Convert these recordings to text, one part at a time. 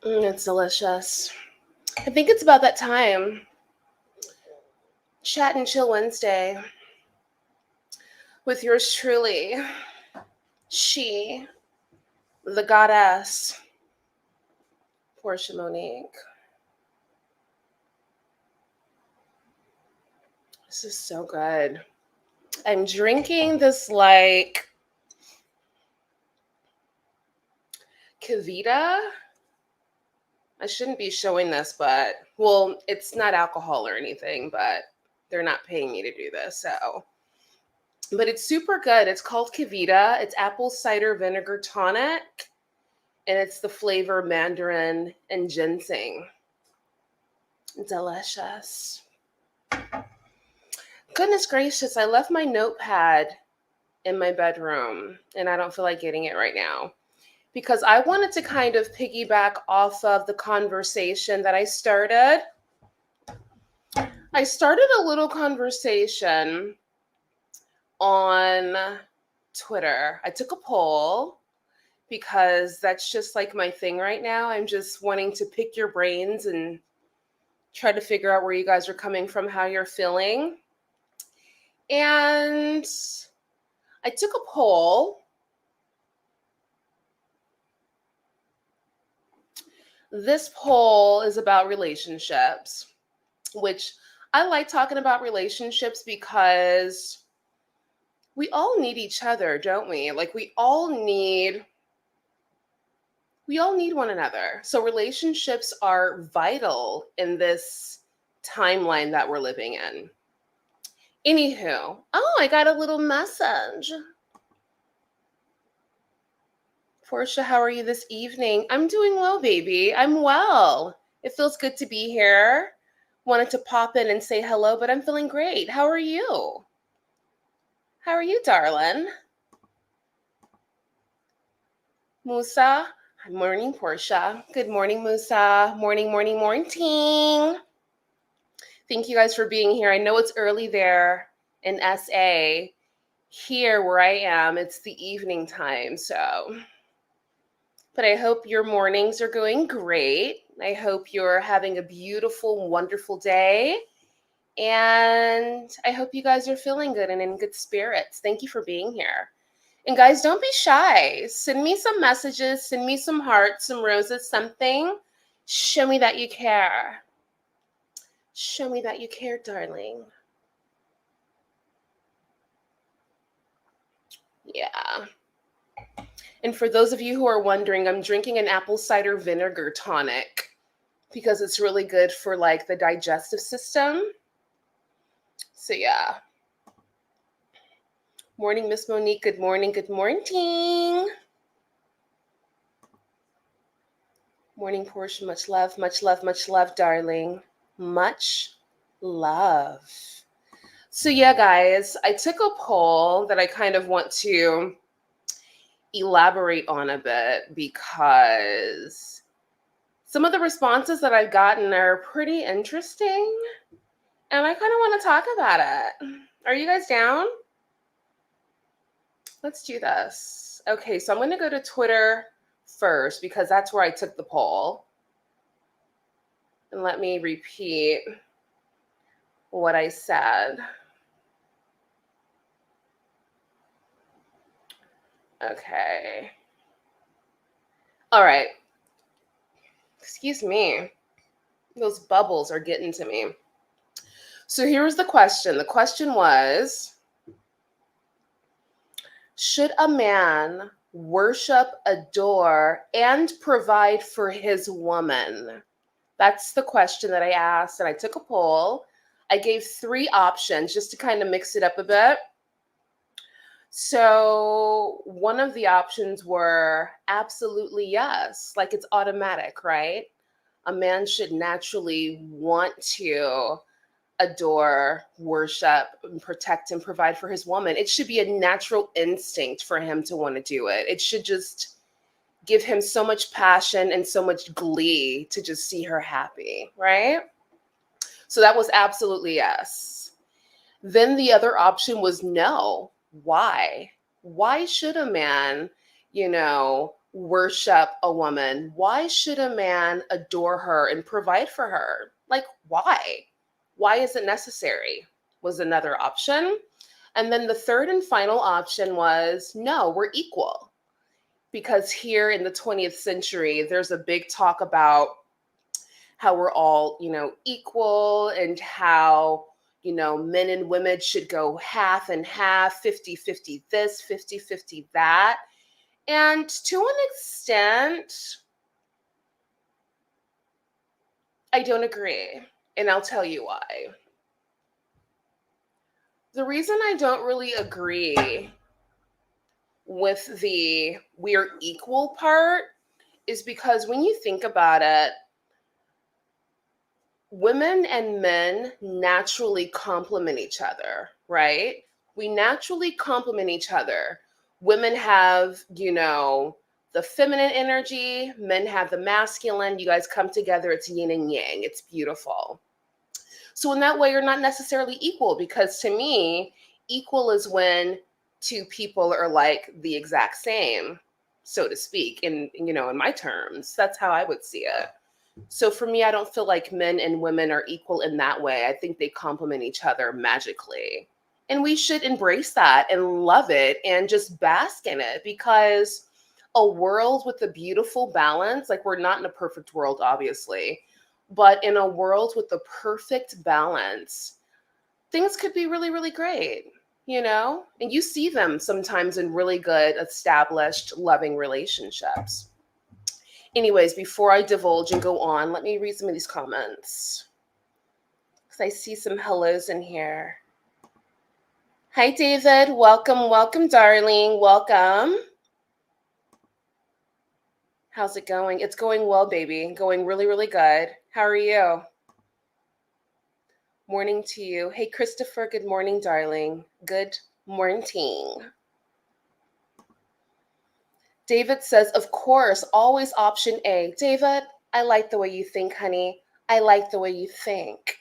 It's delicious. I think it's about that time. Chat and Chill Wednesday with yours truly, she, the goddess, Portia Monique. This is so good. I'm drinking this like Kavita. I shouldn't be showing this, but well, it's not alcohol or anything, but they're not paying me to do this, so. But it's super good. It's called Kavita. It's apple cider vinegar tonic, and it's the flavor mandarin and ginseng. Delicious. Goodness gracious, I left my notepad in my bedroom, and I don't feel like getting it right now because I wanted to kind of piggyback off of the conversation that I started. I started a little conversation on Twitter. I took a poll because that's just like my thing right now. I'm just wanting to pick your brains and try to figure out where you guys are coming from, how you're feeling. And I took a poll. This poll is about relationships, which I like talking about relationships because we all need each other, don't we? Like we all need one another. So relationships are vital in this timeline that we're living in. Anywho, oh, I got a little message. Portia, how are you this evening? I'm doing well, baby. I'm well. It feels good to be here. Wanted to pop in and say hello, but I'm feeling great. How are you? How are you, darling? Musa? Morning, Portia. Good morning, Musa. Morning, morning, morning. Thank you guys for being here. I know it's early there in SA. Here where I am, it's the evening time, so. But I hope your mornings are going great. I hope you're having a beautiful, wonderful day. And I hope you guys are feeling good and in good spirits. Thank you for being here. And guys, don't be shy. Send me some messages, send me some hearts, some roses, something. Show me that you care. Show me that you care, darling. Yeah. And for those of you who are wondering, I'm drinking an apple cider vinegar tonic because it's really good for like the digestive system. So yeah. Morning, Miss Monique. Good morning. Good morning. Morning, Portia. Much love, darling. Much love. So yeah, guys, I took a poll that I kind of want to elaborate on a bit because some of the responses that I've gotten are pretty interesting, and I kind of want to talk about it. Are you guys down? Let's do this. Okay, so I'm going to go to Twitter first because that's where I took the poll. And let me repeat what I said. Okay. All right. Excuse me. Those bubbles are getting to me. So here was the question. The question was, should a man worship, adore, and provide for his woman? That's the question that I asked, and I took a poll. I gave 3 options just to kind of mix it up a bit. So one of the options were absolutely yes, like it's automatic, right? A man should naturally want to adore, worship, and protect and provide for his woman. It should be a natural instinct for him to want to do it. It should just give him so much passion and so much glee to just see her happy, right? So that was absolutely yes. Then the other option was no. Why? Why should a man, worship a woman? Why should a man adore her and provide for her? Like, why? Why is it necessary? Was another option. And then the third and final option was no, we're equal. Because here in the 20th century, there's a big talk about how we're all, equal, and how, men and women should go half and half, 50-50 this, 50-50 that. And to an extent, I don't agree. And I'll tell you why. The reason I don't really agree with the we're equal part is because when you think about it, women and men naturally complement each other, right? We naturally complement each other. Women have, the feminine energy, men have the masculine. You guys come together, it's yin and yang. It's beautiful. So in that way, you're not necessarily equal, because to me, equal is when two people are like the exact same, so to speak, in my terms. That's how I would see it. So for me, I don't feel like men and women are equal in that way. I think they complement each other magically. And we should embrace that and love it and just bask in it, because a world with a beautiful balance, like, we're not in a perfect world, obviously, but in a world with the perfect balance, things could be really, really great, And you see them sometimes in really good, established, loving relationships. Anyways, before I divulge and go on, let me read some of these comments, because I see some hellos in here. Hi, David. Welcome, welcome, darling. Welcome. How's it going? It's going well, baby. Going really, really good. How are you? Morning to you. Hey, Christopher. Good morning, darling. Good morning. David says, of course, always option A. David, I like the way you think, honey. I like the way you think.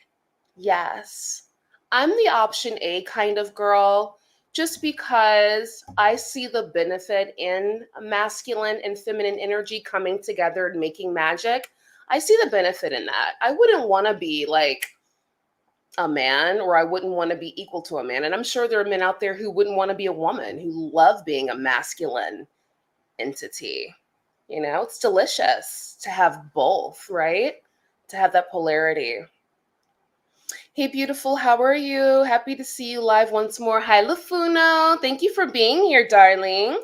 Yes. I'm the option A kind of girl, just because I see the benefit in masculine and feminine energy coming together and making magic. I see the benefit in that. I wouldn't want to be like a man, or I wouldn't want to be equal to a man. And I'm sure there are men out there who wouldn't want to be a woman, who love being a masculine entity. It's delicious to have both, right? To have that polarity. Hey, beautiful, how are you? Happy to see you live once more. Hi, Lafuno. Thank you for being here, darling.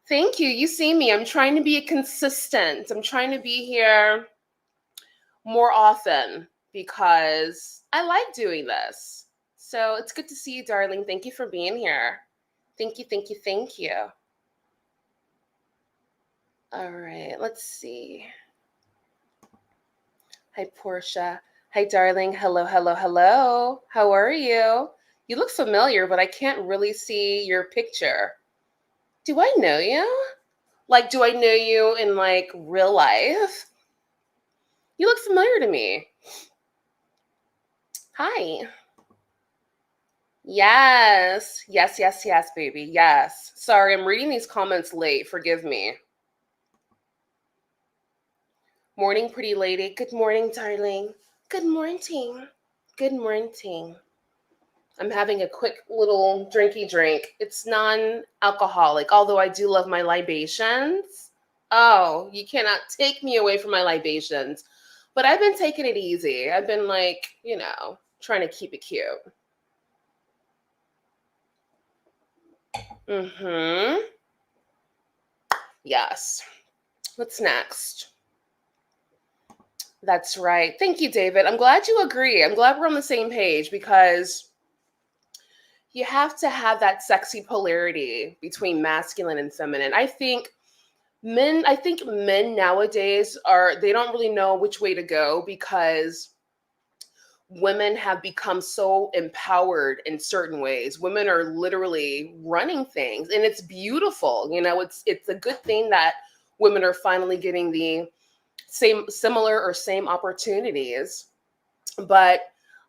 Thank you. You see me. I'm trying to be consistent. I'm trying to be here more often because I like doing this. So it's good to see you, darling. Thank you for being here. Thank you, thank you, thank you. All right, let's see. Hi, Portia. Hi, darling. Hello, hello, hello. How are you? You look familiar, but I can't really see your picture. Do I know you? Like, do I know you in like real life? You look familiar to me. Hi. Yes. Yes, yes, yes, baby. Yes. Sorry, I'm reading these comments late. Forgive me. Morning, pretty lady. Good morning, darling. Good morning. Good morning. I'm having a quick little drinky drink. It's non-alcoholic, although I do love my libations. Oh, you cannot take me away from my libations. But I've been taking it easy. I've been like, trying to keep it cute. Mm-hmm. Yes. What's next? That's right. Thank you, David. I'm glad you agree. I'm glad we're on the same page, because you have to have that sexy polarity between masculine and feminine. I think men nowadays they don't really know which way to go, because women have become so empowered in certain ways. Women are literally running things, and it's beautiful. It's a good thing that women are finally getting the similar or same opportunities. But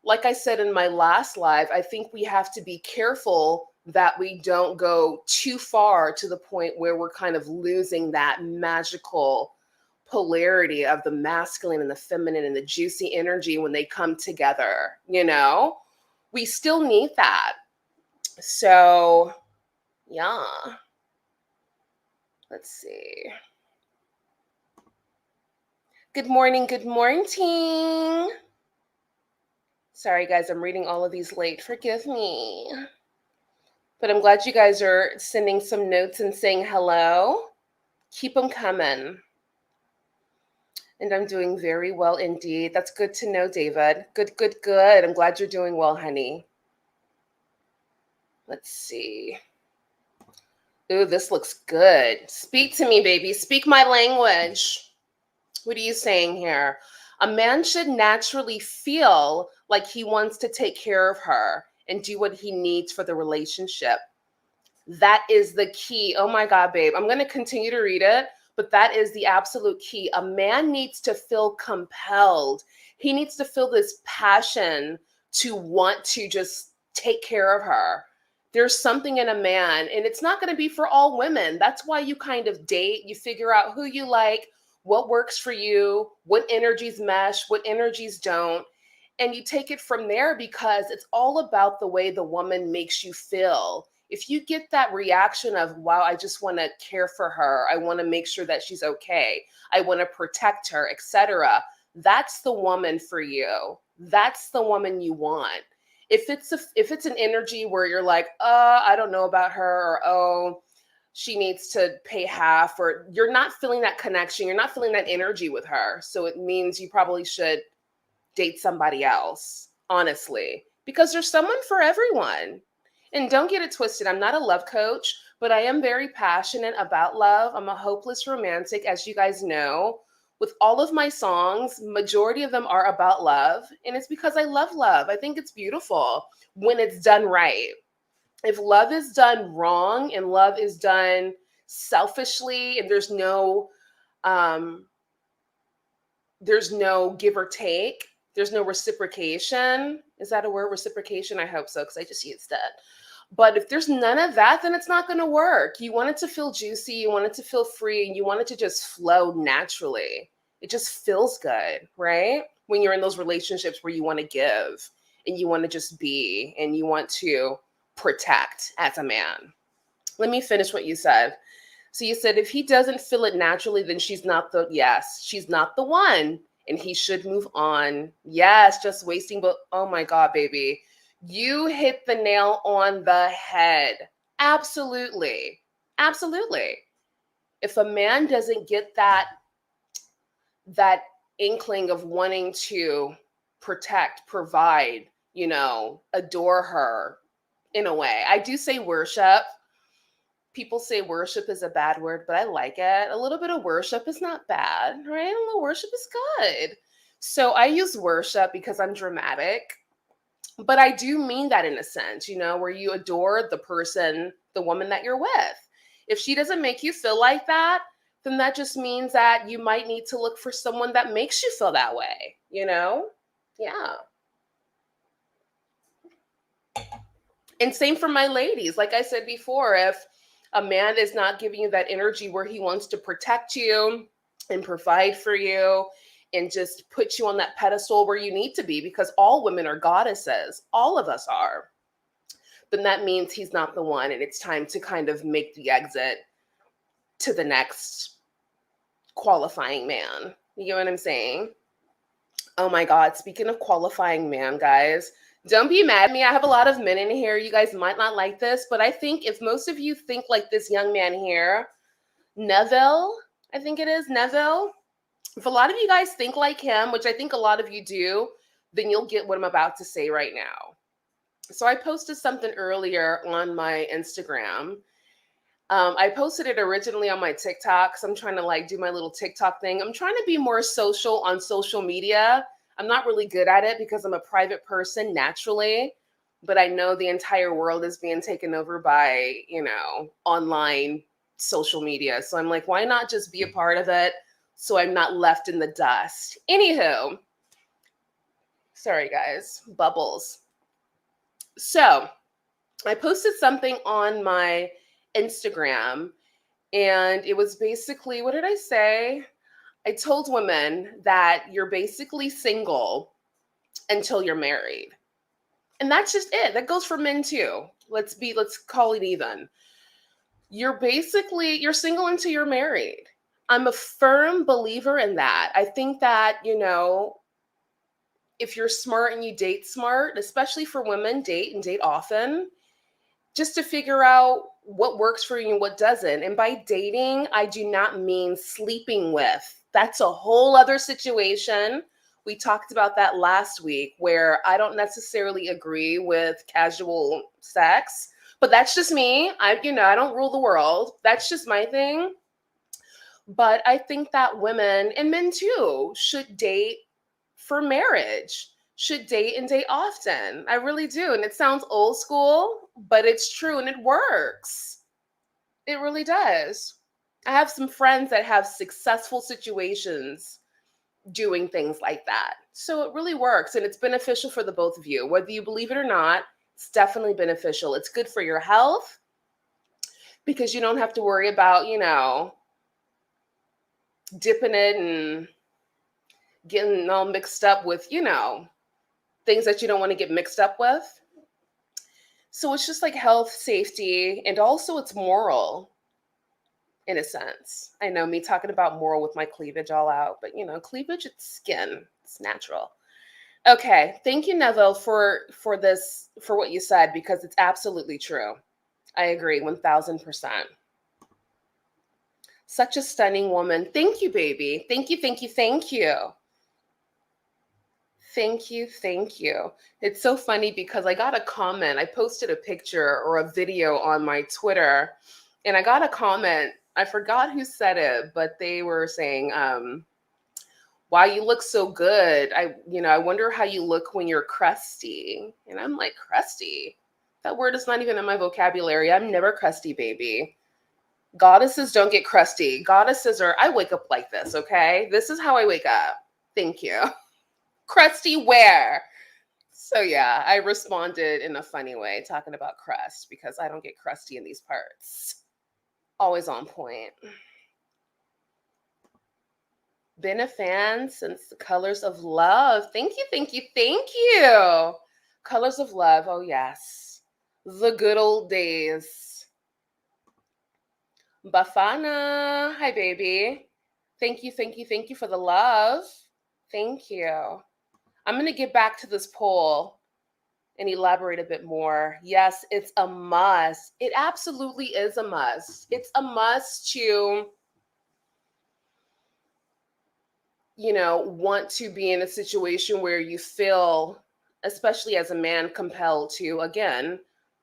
like I said in my last live, I think we have to be careful that we don't go too far to the point where we're kind of losing that magical polarity of the masculine and the feminine and the juicy energy when they come together, you know? We still need that. So, yeah. Let's see. Good morning, good morning. Sorry, guys, I'm reading all of these late. Forgive me. But I'm glad you guys are sending some notes and saying hello. Keep them coming. And I'm doing very well indeed. That's good to know, David. Good, good, good. I'm glad you're doing well, honey. Let's see. Ooh, this looks good. Speak to me, baby. Speak my language. What are you saying here? A man should naturally feel like he wants to take care of her and do what he needs for the relationship. That is the key. Oh my God, babe. I'm going to continue to read it, but that is the absolute key. A man needs to feel compelled. He needs to feel this passion to want to just take care of her. There's something in a man, and it's not going to be for all women. That's why you kind of date, you figure out who you like, what works for you, what energies mesh, what energies don't. And you take it from there because it's all about the way the woman makes you feel. If you get that reaction of, wow, I just want to care for her, I want to make sure that she's okay, I want to protect her, etc., that's the woman for you. That's the woman you want. If it's an energy where you're like, I don't know about her, or oh, she needs to pay half, or you're not feeling that connection, you're not feeling that energy with her, so it means you probably should date somebody else, honestly, because there's someone for everyone. And don't get it twisted, I'm not a love coach, but I am very passionate about love. I'm a hopeless romantic, as you guys know. With all of my songs, majority of them are about love, and it's because I love love. I think it's beautiful when it's done right. If love is done wrong and love is done selfishly, and there's no give or take, there's no reciprocation. Is that a word, reciprocation? I hope so, because I just used it. But if there's none of that, then it's not going to work. You want it to feel juicy, you want it to feel free, and you want it to just flow naturally. It just feels good, right? When you're in those relationships where you want to give and you want to just be and you want to protect as a man. Let me finish what you said. So you said if he doesn't feel it naturally, then she's not the one, and he should move on. Yes, just wasting, but oh my God, baby. You hit the nail on the head. Absolutely. Absolutely. If a man doesn't get that inkling of wanting to protect, provide, adore her in a way. I do say worship. People say worship is a bad word, but I like it. A little bit of worship is not bad, right? A little worship is good. So I use worship because I'm dramatic. But I do mean that in a sense, where you adore the person, the woman that you're with. If she doesn't make you feel like that, then that just means that you might need to look for someone that makes you feel that way, Yeah. And same for my ladies. Like I said before, if a man is not giving you that energy where he wants to protect you and provide for you and just put you on that pedestal where you need to be, because all women are goddesses, all of us are, then that means he's not the one, and it's time to kind of make the exit to the next qualifying man. You know what I'm saying? Oh my God, speaking of qualifying man, guys, don't be mad at me. I have a lot of men in here. You guys might not like this, but I think if most of you think like this young man here, Neville, I think it is, Neville, if a lot of you guys think like him, which I think a lot of you do, then you'll get what I'm about to say right now. So I posted something earlier on my Instagram. I posted it originally on my TikTok because I'm trying to do my little TikTok thing. I'm trying to be more social on social media. I'm not really good at it because I'm a private person naturally, but I know the entire world is being taken over by, online social media. So I'm like, why not just be a part of it so I'm not left in the dust? Anywho, sorry guys, bubbles. So I posted something on my Instagram, and it was basically, what did I say? I told women that you're basically single until you're married. And that's just it. That goes for men too. Let's call it even. You're single until you're married. I'm a firm believer in that. I think that, if you're smart and you date smart, especially for women, date and date often, just to figure out what works for you and what doesn't. And by dating, I do not mean sleeping with. That's a whole other situation. We talked about that last week, where I don't necessarily agree with casual sex, but that's just me. I don't rule the world. That's just my thing. But I think that women and men too should date for marriage, should date and date often. I really do. And it sounds old school, but it's true and it works. It really does. I have some friends that have successful situations doing things like that. So it really works and it's beneficial for the both of you. Whether you believe it or not, it's definitely beneficial. It's good for your health because you don't have to worry about, dipping it and getting all mixed up with, things that you don't want to get mixed up with. So it's just like health, safety, and also it's moral in a sense. I know me talking about moral with my cleavage all out, but cleavage, it's skin. It's natural. Okay, thank you, Neville, for this, for what you said, because it's absolutely true. I agree 1000%. Such a stunning woman. Thank you, baby. Thank you, thank you, thank you. Thank you, thank you. It's so funny because I got a comment. I posted a picture or a video on my Twitter, and I got a comment. I forgot who said it, but they were saying, wow, you look so good. I wonder how you look when you're crusty. And I'm like, crusty? That word is not even in my vocabulary. I'm never crusty, baby. Goddesses don't get crusty. I wake up like this, okay? This is how I wake up. Thank you. Crusty where? So yeah, I responded in a funny way talking about crust because I don't get crusty in these parts. Always on point. Been a fan since the Colors of Love. Thank you, thank you, thank you. Colors of Love. Oh yes. The good old days. Bafana. Hi, baby. Thank you, thank you, thank you for the love. Thank you. I'm going to get back to this poll and elaborate a bit more. Yes, it's a must. It absolutely is a must. It's a must to, want to be in a situation where you feel, especially as a man, compelled to, again,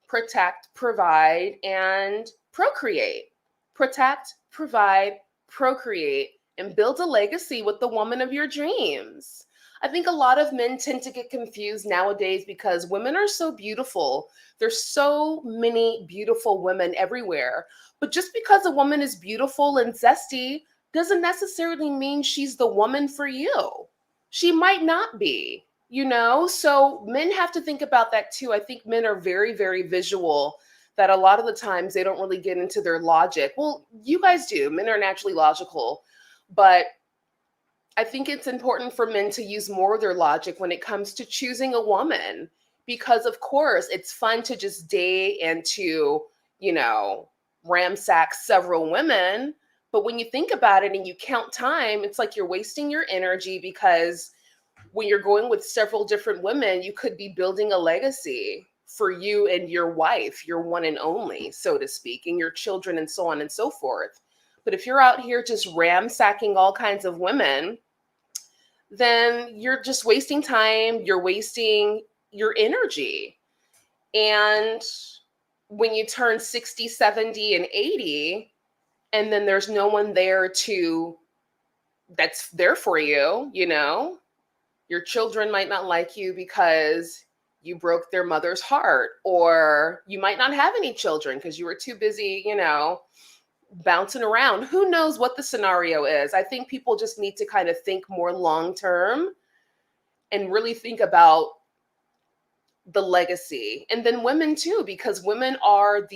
protect, provide, and procreate. Protect, provide, procreate, and build a legacy with the woman of your dreams. I think a lot of men tend to get confused nowadays because women are so beautiful. There's so many beautiful women everywhere. But just because a woman is beautiful and zesty doesn't necessarily mean she's the woman for you. She might not be, So men have to think about that too. I think men are very, very visual, that a lot of the times they don't really get into their logic. Well, you guys do. Men are naturally logical. But I think it's important for men to use more of their logic when it comes to choosing a woman, because of course it's fun to just date and to, ramsack several women. But when you think about it and you count time, it's like you're wasting your energy, because when you're going with several different women, you could be building a legacy for you and your wife, your one and only, so to speak, and your children and so on and so forth. But if you're out here just ramsacking all kinds of women, then you're just wasting time, you're wasting your energy. And when you turn 60, 70, and 80, and then there's no one that's there for you, your children might not like you because you broke their mother's heart, or you might not have any children because you were too busy, bouncing around. Who knows what the scenario is? I think people just need to kind of think more long term and really think about the legacy. And then women too, because women are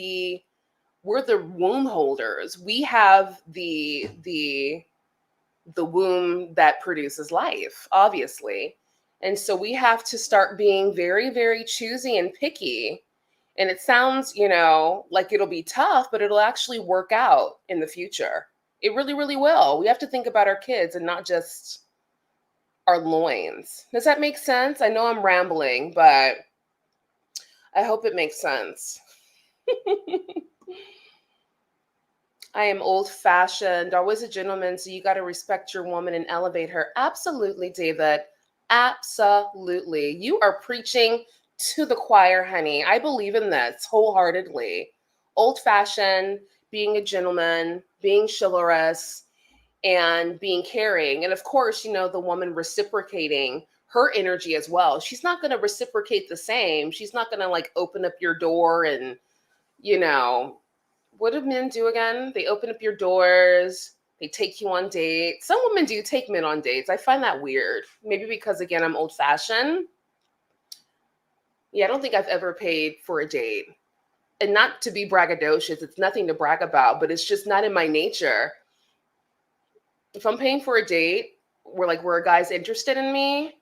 we're the womb holders. We have the womb that produces life, obviously. And so we have to start being very, very choosy and picky. And it sounds, like it'll be tough, but it'll actually work out in the future. It really, really will. We have to think about our kids and not just our loins. Does that make sense? I know I'm rambling, but I hope it makes sense. I am old fashioned, always a gentleman, so you got to respect your woman and elevate her. Absolutely, David. Absolutely. You are preaching to the choir, honey. I believe in this wholeheartedly. Old fashioned, being a gentleman, being chivalrous, and being caring. And of course, the woman reciprocating her energy as well. She's not going to reciprocate the same. She's not going to like open up your door and, what do men do again? They open up your doors. They take you on dates. Some women do take men on dates. I find that weird. Maybe because, again, I'm old fashioned. Yeah, I don't think I've ever paid for a date. And not to be braggadocious. It's nothing to brag about, but it's just not in my nature. If I'm paying for a date where a guy's interested in me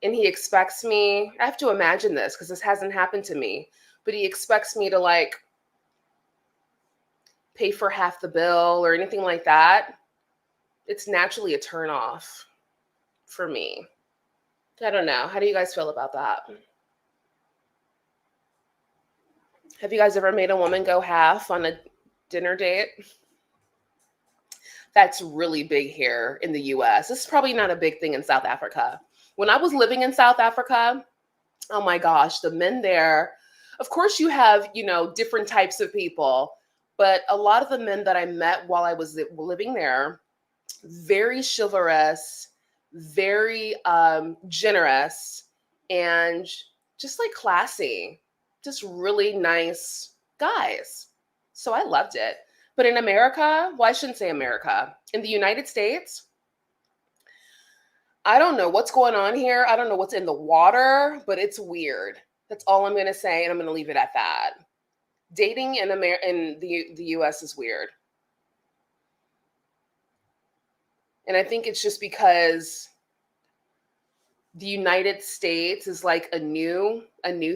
and he expects me, I have to imagine this because this hasn't happened to me, but he expects me to pay for half the bill or anything like that, it's naturally a turn off for me. I don't know. How do you guys feel about that? Have you guys ever made a woman go half on a dinner date? That's really big here in the US. This is probably not a big thing in South Africa. When I was living in South Africa, oh my gosh, the men there, of course you have, different types of people. But a lot of the men that I met while I was living there, very chivalrous, very generous, and just classy, just really nice guys. So I loved it. But in America, well, I shouldn't say America. In the United States, I don't know what's going on here. I don't know what's in the water, but it's weird. That's all I'm going to say, and I'm going to leave it at that. Dating in the US is weird. And I think it's just because the United States is a new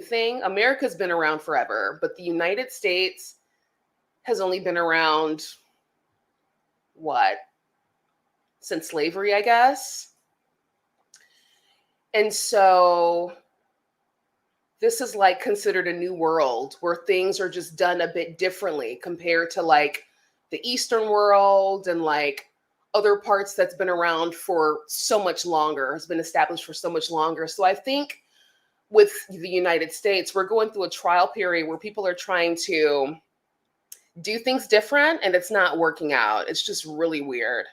thing. America's been around forever, but the United States has only been around since slavery, I guess. And so this is considered a new world where things are just done a bit differently compared to the Eastern world and other parts that's been around for so much longer, has been established for so much longer. So I think with the United States, we're going through a trial period where people are trying to do things different and it's not working out. It's just really weird.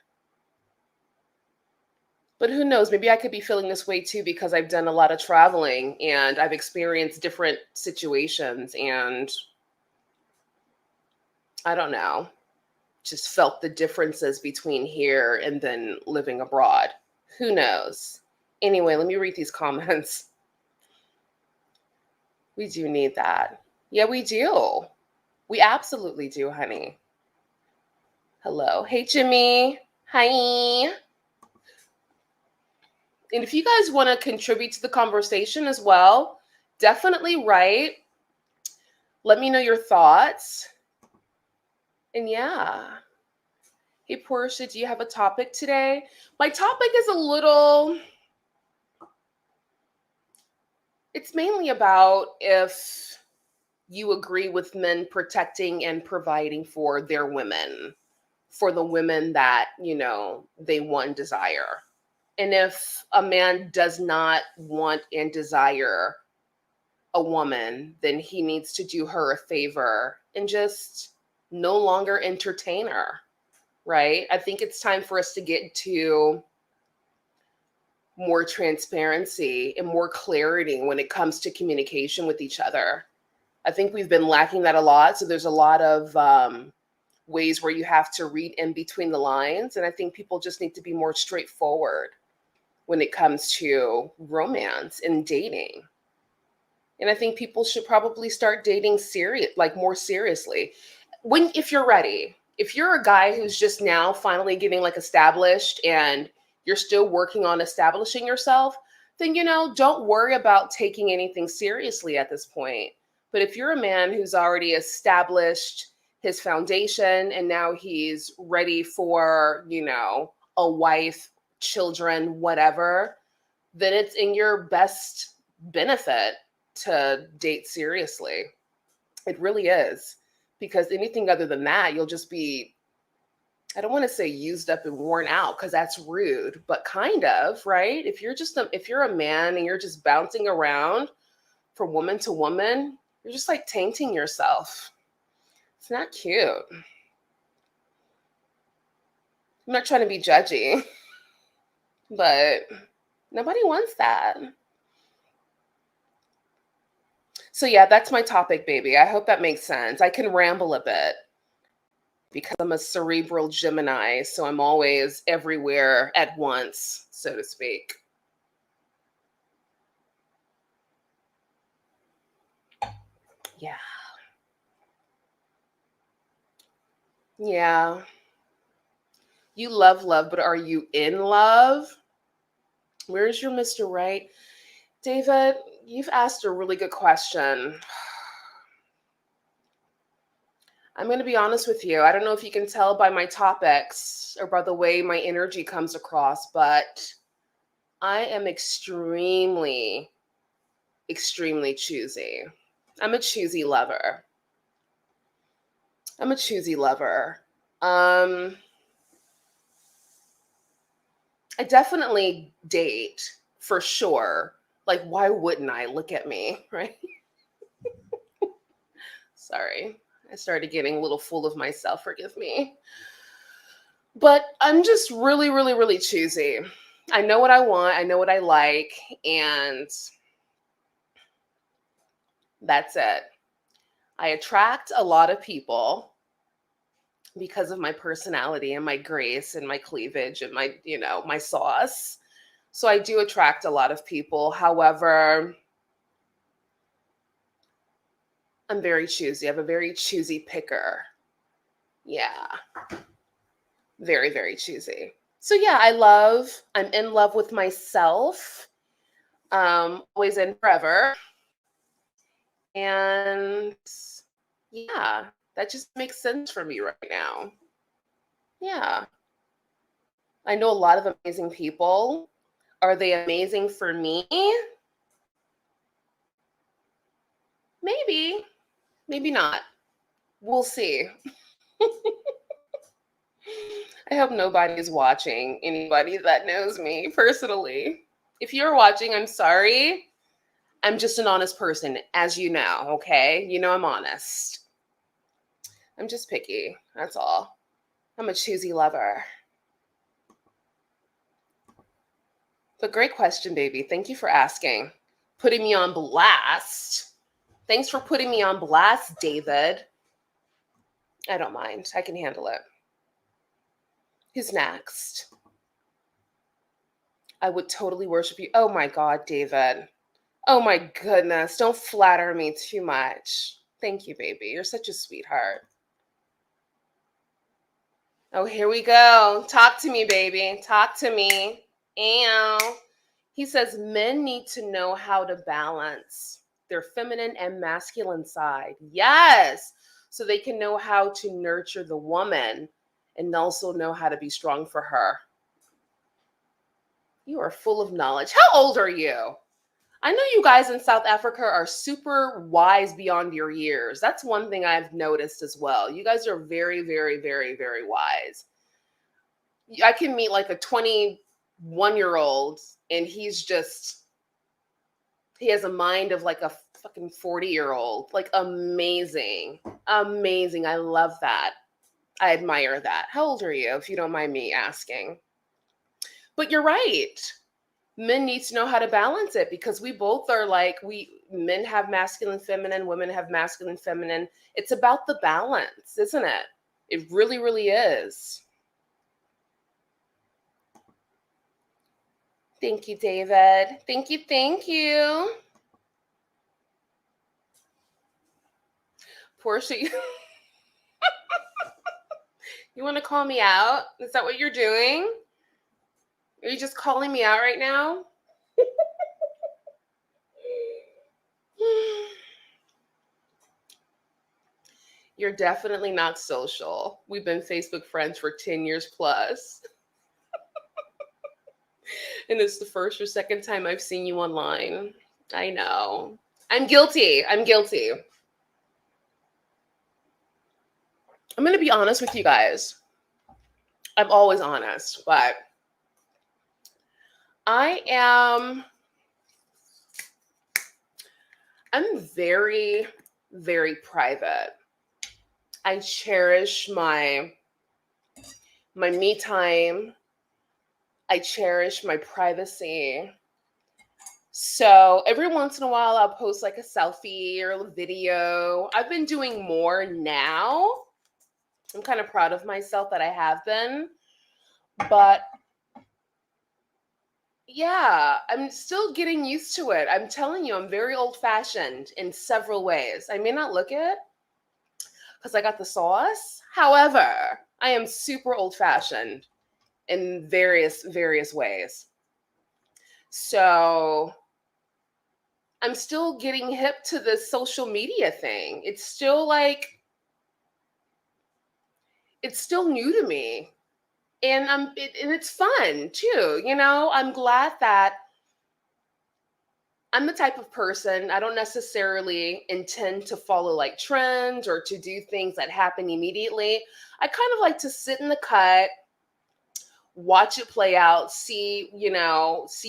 But who knows, maybe I could be feeling this way too because I've done a lot of traveling and I've experienced different situations and I don't know, just felt the differences between here and then living abroad. Who knows? Anyway, let me read these comments. We do need that. Yeah, we do. We absolutely do, honey. Hello. Hey, Jimmy. Hi. And if you guys want to contribute to the conversation as well, definitely write. Let me know your thoughts. And yeah. Hey, Portia, do you have a topic today? My topic is it's mainly about if you agree with men protecting and providing for their women, for the women that, they want and desire. And if a man does not want and desire a woman, then he needs to do her a favor and just no longer entertain her, right? I think it's time for us to get to more transparency and more clarity when it comes to communication with each other. I think we've been lacking that a lot. So there's a lot of ways where you have to read in between the lines. And I think people just need to be more straightforward when it comes to romance and dating. And I think people should probably start dating more seriously. If you're ready. If you're a guy who's just now finally getting like established and you're still working on establishing yourself, then don't worry about taking anything seriously at this point. But if you're a man who's already established his foundation and now he's ready for, a wife, children, whatever, then it's in your best benefit to date seriously. It really is. Because anything other than that, you'll just be, I don't want to say used up and worn out because that's rude, but kind of, right? If you're a man and you're just bouncing around from woman to woman, you're just like tainting yourself. It's not cute. I'm not trying to be judgy, but nobody wants that. So yeah, that's my topic, baby. I hope that makes sense. I can ramble a bit because I'm a cerebral Gemini, so I'm always everywhere at once, so to speak. Yeah. Yeah. You love love, but are you in love? Where's your Mr. Right? David, you've asked a really good question. I'm going to be honest with you. I don't know if you can tell by my topics or by the way my energy comes across, but I am extremely, extremely choosy. I'm a choosy lover. I'm a choosy lover. I definitely date for sure. Like, why wouldn't I? Look at me, right? Sorry. I started getting a little full of myself. Forgive me. But I'm just really, really, really choosy. I know what I want, I know what I like, and that's it. I attract a lot of people because of my personality and my grace and my cleavage and my sauce. So I do attract a lot of people. However, I'm very choosy. I have a very choosy picker. Yeah. Very, very choosy. So yeah, I'm in love with myself. Always and forever. And yeah, that just makes sense for me right now. Yeah. I know a lot of amazing people. Are they amazing for me? Maybe, maybe not. We'll see. I hope nobody is watching, anybody that knows me personally. If you're watching, I'm sorry. I'm just an honest person, as you know, okay? You know I'm honest. I'm just picky, that's all. I'm a choosy lover. But great question, baby. Thank you for asking. Putting me on blast. Thanks for putting me on blast, David. I don't mind. I can handle it. Who's next? I would totally worship you. Oh my God, David. Oh my goodness. Don't flatter me too much. Thank you, baby. You're such a sweetheart. Oh, here we go. Talk to me, baby. Talk to me. Ow. He says men need to know how to balance their feminine and masculine side. Yes. So they can know how to nurture the woman and also know how to be strong for her. You are full of knowledge. How old are you? I know you guys in South Africa are super wise beyond your years. That's one thing I've noticed as well. You guys are very, very, very, very wise. I can meet like a 21-year-old and he has a mind of like a fucking 40-year-old. Like amazing. Amazing. I love that. I admire that. How old are you, if you don't mind me asking? But you're right. Men need to know how to balance it because we both are like men have masculine feminine, women have masculine feminine. It's about the balance, isn't it? It really, really is. Thank you, David. Thank you, thank you. Portia, you want to call me out? Is that what you're doing? Are you just calling me out right now? You're definitely not social. We've been Facebook friends for 10 years plus. And it's the first or second time I've seen you online. I know. I'm guilty. I'm guilty. I'm going to be honest with you guys. I'm always honest, but I'm very, very private. I cherish my me time. I cherish my privacy. So every once in a while, I'll post like a selfie or a video. I've been doing more now. I'm kind of proud of myself that I have been. But yeah, I'm still getting used to it. I'm telling you, I'm very old fashioned in several ways. I may not look it because I got the sauce. However, I am super old fashioned in various ways. So I'm still getting hip to this social media thing. It's still new to me. And and it's fun too. I'm glad that I'm the type of person, I don't necessarily intend to follow like trends or to do things that happen immediately. I kind of like to sit in the cut, watch it play out, see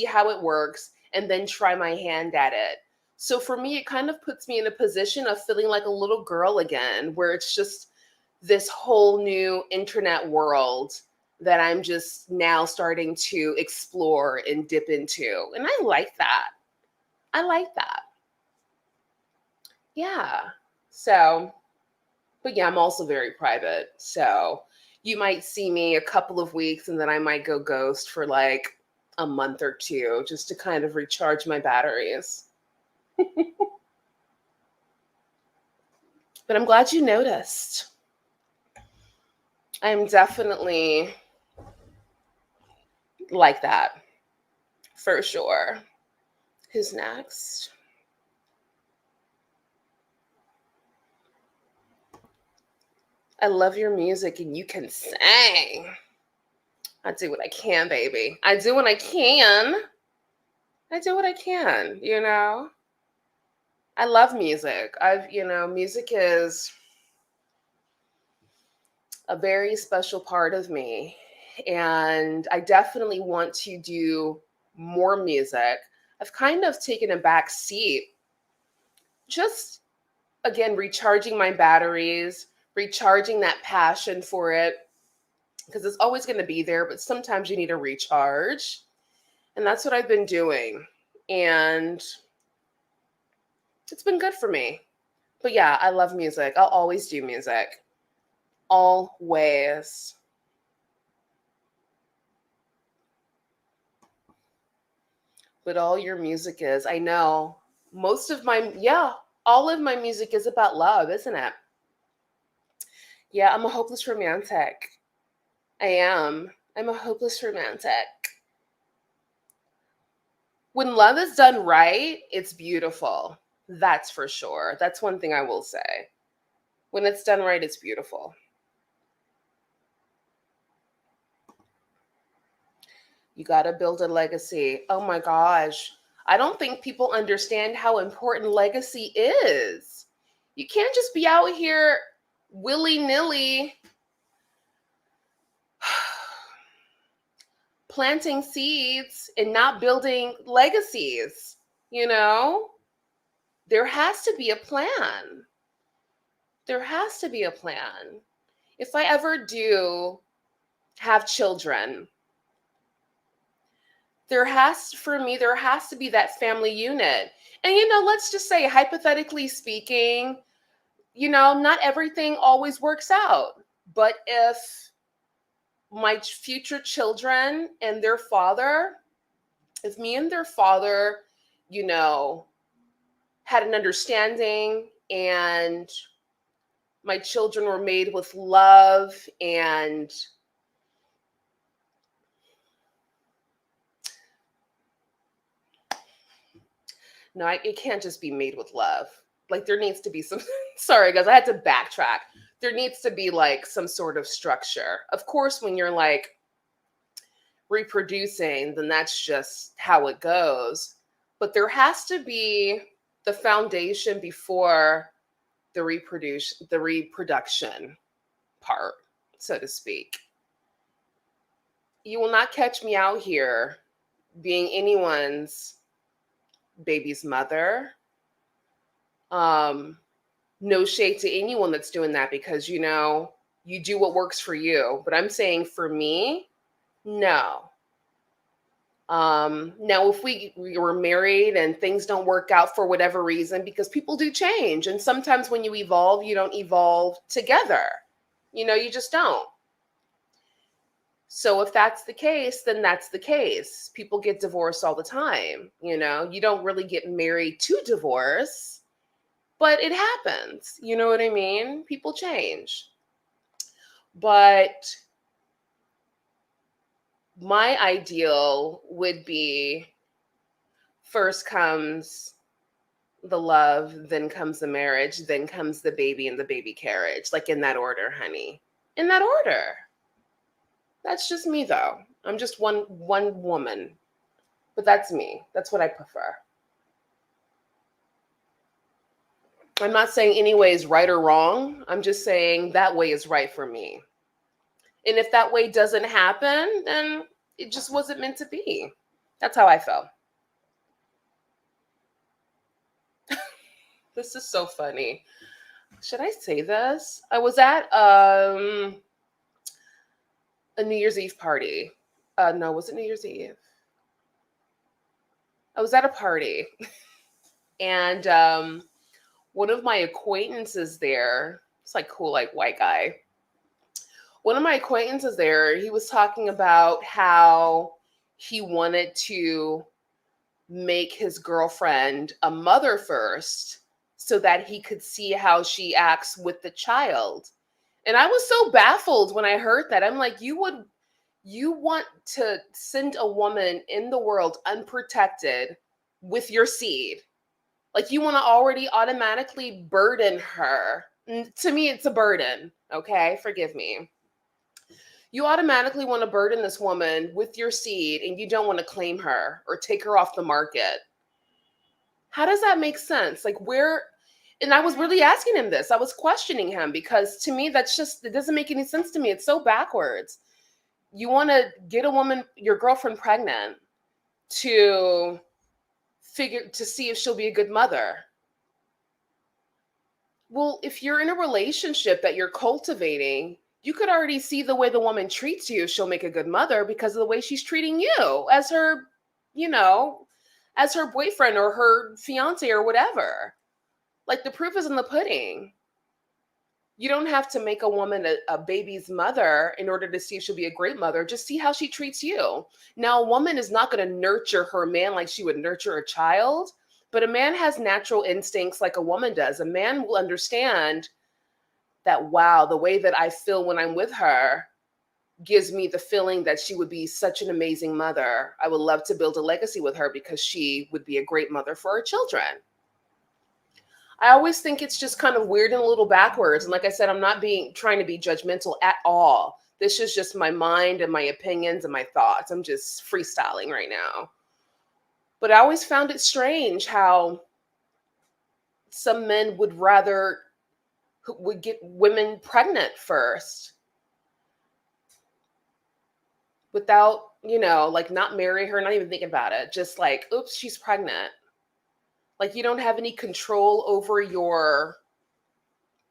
how it works, and then try my hand at it. So for me, it kind of puts me in a position of feeling like a little girl again, where it's just this whole new internet world that I'm just now starting to explore and dip into. And I like that. I like that. Yeah. So, but yeah, I'm also very private. So you might see me a couple of weeks and then I might go ghost for like a month or two just to kind of recharge my batteries. But I'm glad you noticed. I'm definitely like that for sure. Who's next? I love your music and you can sing. I do what I can, baby. I do what I can. I do what I can. I love music. Music is a very special part of me. And I definitely want to do more music. I've kind of taken a back seat, just again, recharging my batteries, recharging that passion for it, because it's always going to be there, but sometimes you need a recharge. And that's what I've been doing. And it's been good for me. But yeah, I love music. I'll always do music. Always. But all your music is, I know, all of my music is about love, isn't it? Yeah, I'm a hopeless romantic. I am. I'm a hopeless romantic. When love is done right, it's beautiful. That's for sure. That's one thing I will say. When it's done right, it's beautiful. You got to build a legacy. Oh my gosh. I don't think people understand how important legacy is. You can't just be out here willy-nilly planting seeds and not building legacies, you know? There has to be a plan. There has to be a plan. If I ever do have children, there has to be that family unit. And let's just say, hypothetically speaking, not everything always works out. But if my future children and their father, if me and their father, had an understanding and My children were made with love, and no, it can't just be made with love. Like there needs to be some, sorry guys, I had to backtrack. There needs to be like some sort of structure. Of course, when you're like reproducing, then that's just how it goes. But there has to be the foundation before the reproduction part, so to speak. You will not catch me out here being anyone's baby's mother. No shade to anyone that's doing that, because you do what works for you. But I'm saying for me, no. Now, if we were married and things don't work out for whatever reason, because people do change, and sometimes when you evolve, you don't evolve together. You just don't. So if that's the case, then that's the case. People get divorced all the time. You don't really get married to divorce, but it happens. You know what I mean? People change. But my ideal would be first comes the love, then comes the marriage, then comes the baby and the baby carriage. Like in that order, honey. In that order. That's just me though. I'm just one woman. But that's me. That's what I prefer. I'm not saying any way is right or wrong. I'm just saying that way is right for me. And if that way doesn't happen, then it just wasn't meant to be. That's how I felt. This is so funny. Should I say this? I was at a New Year's Eve party. No, was it New Year's Eve? I was at a party, and one of my acquaintances there, it's like cool, like white guy. One of my acquaintances there, he was talking about how he wanted to make his girlfriend a mother first so that he could see how she acts with the child. And I was so baffled when I heard that. I'm like, you want to send a woman in the world unprotected with your seed. Like you want to already automatically burden her. To me, it's a burden. Okay, forgive me. You automatically want to burden this woman with your seed, and you don't want to claim her or take her off the market. How does that make sense? Like where, and I was really asking him this. I was questioning him because to me, it doesn't make any sense to me. It's so backwards. You want to get a woman, your girlfriend, pregnant to see if she'll be a good mother. Well, if you're in a relationship that you're cultivating, you could already see the way the woman treats you. She'll make a good mother because of the way she's treating you as her, you know, as her boyfriend or her fiance or whatever. Like the proof is in the pudding. You don't have to make a woman a baby's mother in order to see if she'll be a great mother. Just see how she treats you. Now, a woman is not going to nurture her man like she would nurture a child, but a man has natural instincts like a woman does. A man will understand that, wow, the way that I feel when I'm with her gives me the feeling that she would be such an amazing mother. I would love to build a legacy with her because she would be a great mother for her children. I always think it's just kind of weird and a little backwards. And like I said, I'm not trying to be judgmental at all. This is just my mind and my opinions and my thoughts. I'm just freestyling right now. But I always found it strange how some men would get women pregnant first without, like not marry her, not even thinking about it. Just like, oops, she's pregnant. Like you don't have any control over your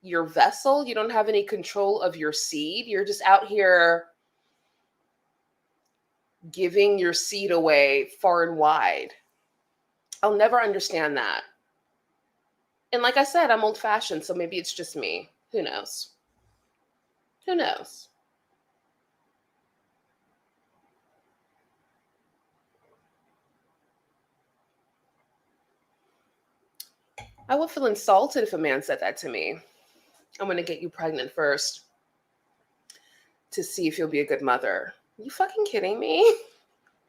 vessel. You don't have any control of your seed. You're just out here giving your seed away far and wide. I'll never understand that. And like I said, I'm old fashioned, so maybe it's just me. Who knows? Who knows? I would feel insulted if a man said that to me. I'm going to get you pregnant first to see if you'll be a good mother. Are you fucking kidding me?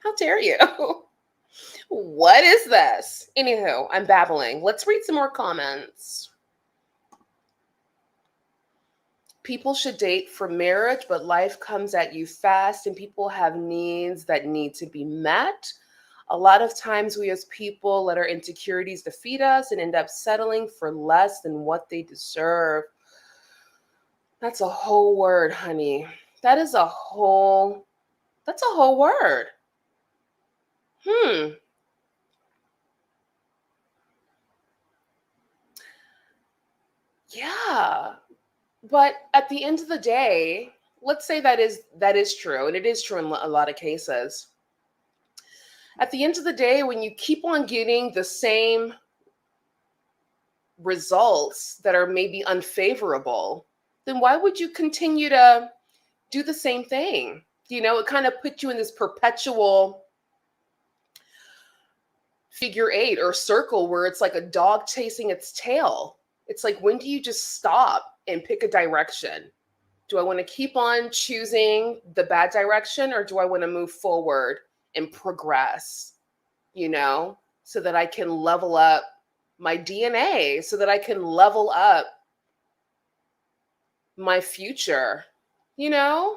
How dare you? What is this? Anywho, I'm babbling. Let's read some more comments. People should date for marriage, but life comes at you fast and people have needs that need to be met. A lot of times we as people let our insecurities defeat us and end up settling for less than what they deserve. That's a whole word, honey. That's a whole word. Yeah. But at the end of the day, let's say that is true, and it is true in a lot of cases. At the end of the day, when you keep on getting the same results that are maybe unfavorable, then why would you continue to do the same thing? It kind of puts you in this perpetual figure eight or circle where it's like a dog chasing its tail. It's like, when do you just stop and pick a direction? Do I want to keep on choosing the bad direction, or do I want to move forward and progress, so that I can level up my DNA, so that I can level up my future? I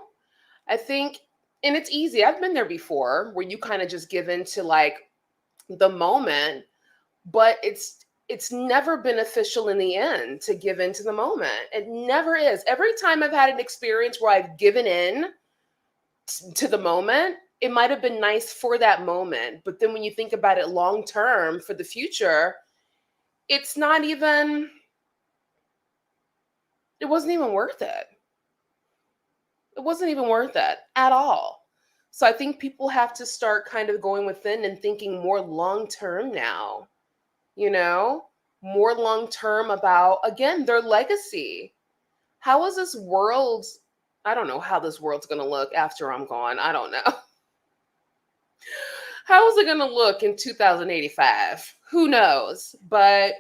think, and it's easy. I've been there before where you kind of just give into like the moment, but it's never beneficial in the end to give into the moment. It never is. Every time I've had an experience where I've given in to the moment, it might have been nice for that moment, but then when you think about it long term for the future, it wasn't even worth it. It wasn't even worth it at all. So I think people have to start kind of going within and thinking more long term now, more long term about, again, their legacy. How is this world? I don't know how this world's going to look after I'm gone. I don't know. How is it going to look in 2085? Who knows? But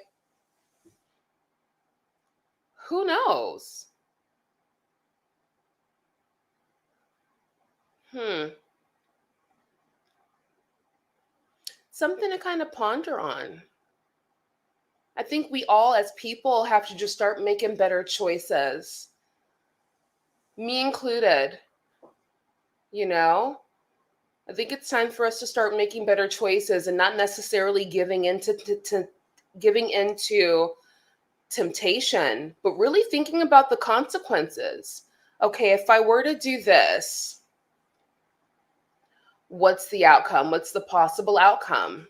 who knows? Something to kind of ponder on. I think we all as people have to just start making better choices. Me included. I think it's time for us to start making better choices and not necessarily giving into temptation, but really thinking about the consequences. Okay, if I were to do this, what's the outcome? What's the possible outcome?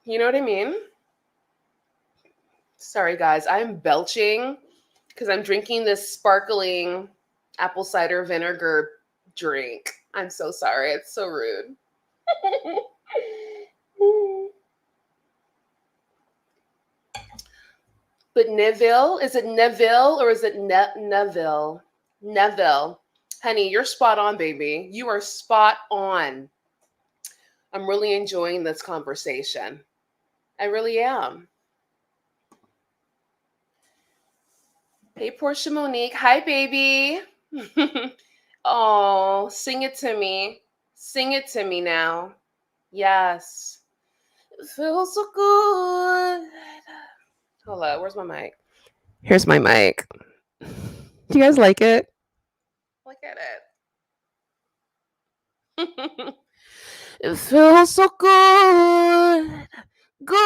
You know what I mean? Sorry, guys, I'm belching because I'm drinking this sparkling apple cider vinegar drink. I'm so sorry. It's so rude. But Neville, is it Neville or is it Neville? Neville. Honey, you're spot on, baby. You are spot on. I'm really enjoying this conversation. I really am. Hey, Portia Monique. Hi, baby. Oh, sing it to me. Sing it to me now. Yes. It feels so good. Hold up. Where's my mic? Here's my mic. Do you guys like it? Look at it. It feels so good. Good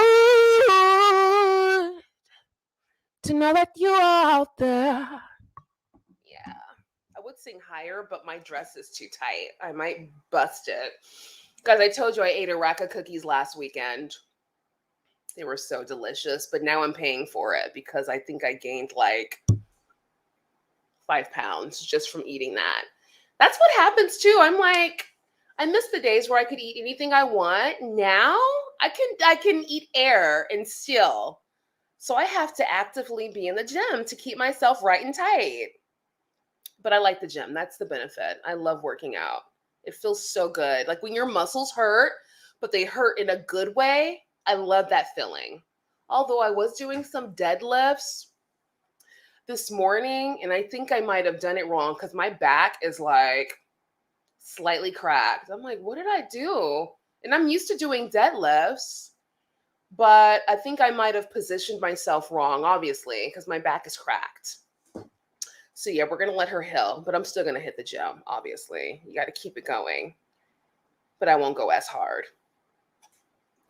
to know that you're out there. Yeah. I would sing higher, but my dress is too tight. I might bust it. Guys, I told you I ate a rack of cookies last weekend. They were so delicious, but now I'm paying for it because I think I gained like 5 pounds just from eating that. That's what happens too. I'm like, I miss the days where I could eat anything I want. Now I can eat air and still. So I have to actively be in the gym to keep myself right and tight. But I like the gym. That's the benefit. I love working out. It feels so good. Like when your muscles hurt, but they hurt in a good way. I love that feeling. Although I was doing some deadlifts, this morning, and I think I might have done it wrong because my back is like slightly cracked. I'm like, what did I do? And I'm used to doing deadlifts, but I think I might have positioned myself wrong, obviously, because my back is cracked. So yeah, we're gonna let her heal, but I'm still gonna hit the gym, obviously. You gotta keep it going, but I won't go as hard.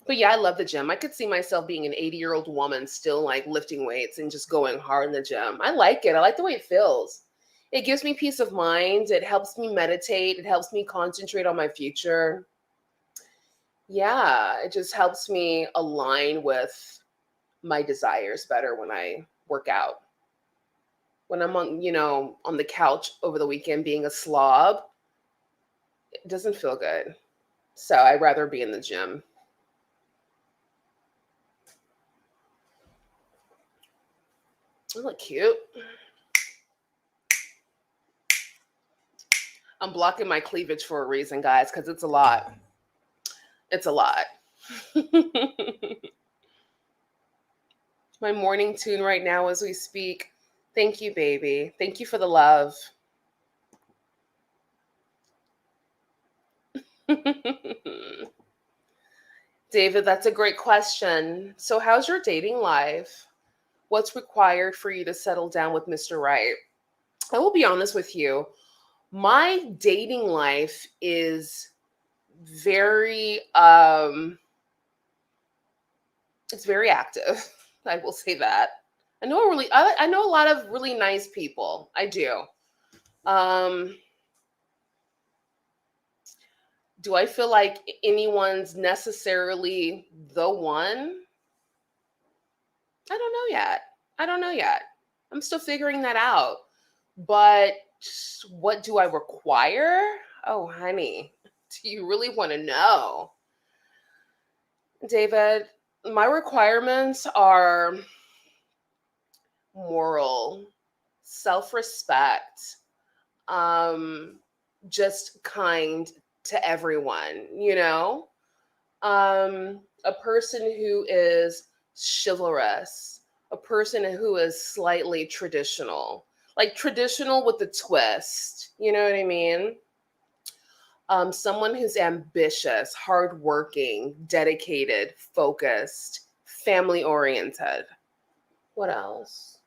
But yeah, I love the gym. I could see myself being an 80-year-old woman still like lifting weights and just going hard in the gym. I like it. I like the way it feels. It gives me peace of mind. It helps me meditate. It helps me concentrate on my future. Yeah, it just helps me align with my desires better when I work out. When I'm on the couch over the weekend being a slob, it doesn't feel good. So I'd rather be in the gym. I look cute. I'm blocking my cleavage for a reason, guys, because it's a lot. It's a lot. My morning tune right now as we speak. Thank you, baby. Thank you for the love. David, that's a great question. So, how's your dating life? What's required for you to settle down with Mr. Right? I will be honest with you. My dating life is very it's very active. I will say that. I know a lot of really nice people. I do. Um do I feel like anyone's necessarily the one? I don't know yet. I don't know yet. I'm still figuring that out. But what do I require? Oh, honey, do you really want to know? David, my requirements are moral, self-respect, um, just kind to everyone, a person who is chivalrous, a person who is slightly traditional, like traditional with a twist. You know what I mean? Someone who's ambitious, hardworking, dedicated, focused, family oriented. What else?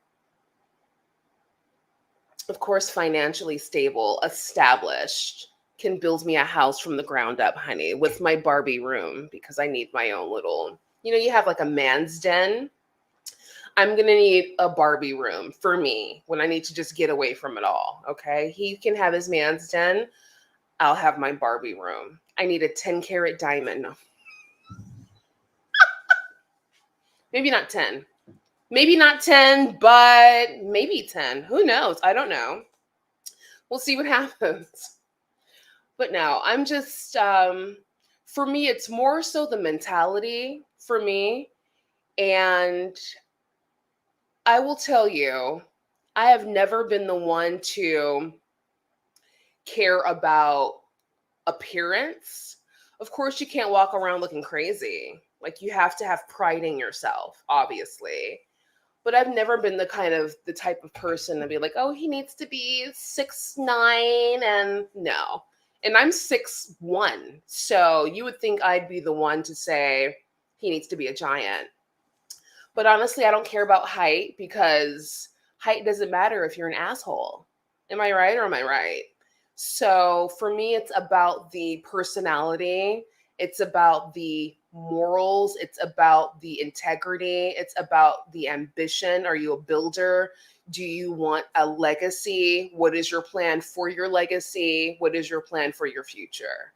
Of course, financially stable, established, can build me a house from the ground up, honey, with my Barbie room because I need my own little, you have like a man's den. I'm going to need a Barbie room for me when I need to just get away from it all. Okay. He can have his man's den. I'll have my Barbie room. I need a 10-carat diamond. No. Maybe not 10. Maybe not 10, but maybe 10. Who knows? I don't know. We'll see what happens. But no, I'm just, for me, it's more so the mentality for me. And I will tell you, I have never been the one to care about appearance. Of course, you can't walk around looking crazy. Like, you have to have pride in yourself, obviously. But I've never been the type of person to be like, oh, he needs to be 6'9", and no. And I'm 6'1". So you would think I'd be the one to say he needs to be a giant. But honestly, I don't care about height because height doesn't matter if you're an asshole. Am I right or am I right? So for me, it's about the personality. It's about the morals. It's about the integrity. It's about the ambition. Are you a builder? Do you want a legacy? What is your plan for your legacy? What is your plan for your future?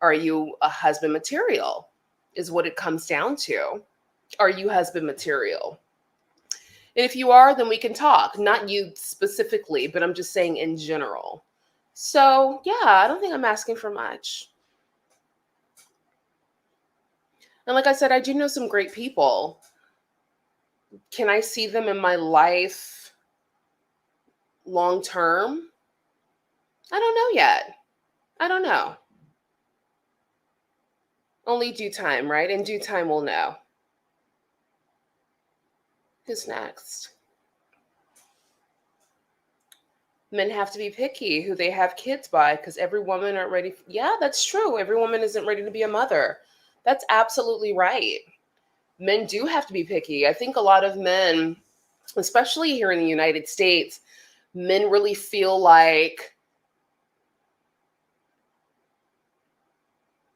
Are you a husband material? Is what it comes down to. Are you husband material? And if you are, then we can talk. Not you specifically, but I'm just saying in general. So, yeah, I don't think I'm asking for much. And like I said, I do know some great people. Can I see them in my life long term? I don't know yet. I don't know. Only due time, right? In due time, we'll know. Who's next? Men have to be picky who they have kids by because every woman aren't ready. Yeah, that's true. Every woman isn't ready to be a mother. That's absolutely right. Men do have to be picky. I think a lot of men, especially here in the United States, men really feel like,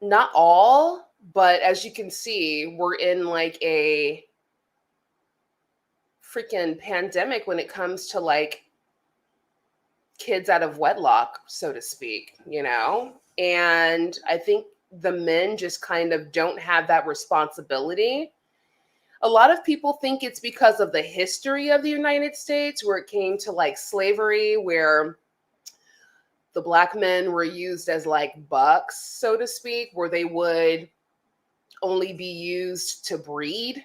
not all, but as you can see, we're in like a freaking pandemic when it comes to like kids out of wedlock, so to speak, you know? And I think the men just kind of don't have that responsibility. A lot of people think it's because of the history of the United States, where it came to like slavery, where the black men were used as like bucks, so to speak, where they would only be used to breed,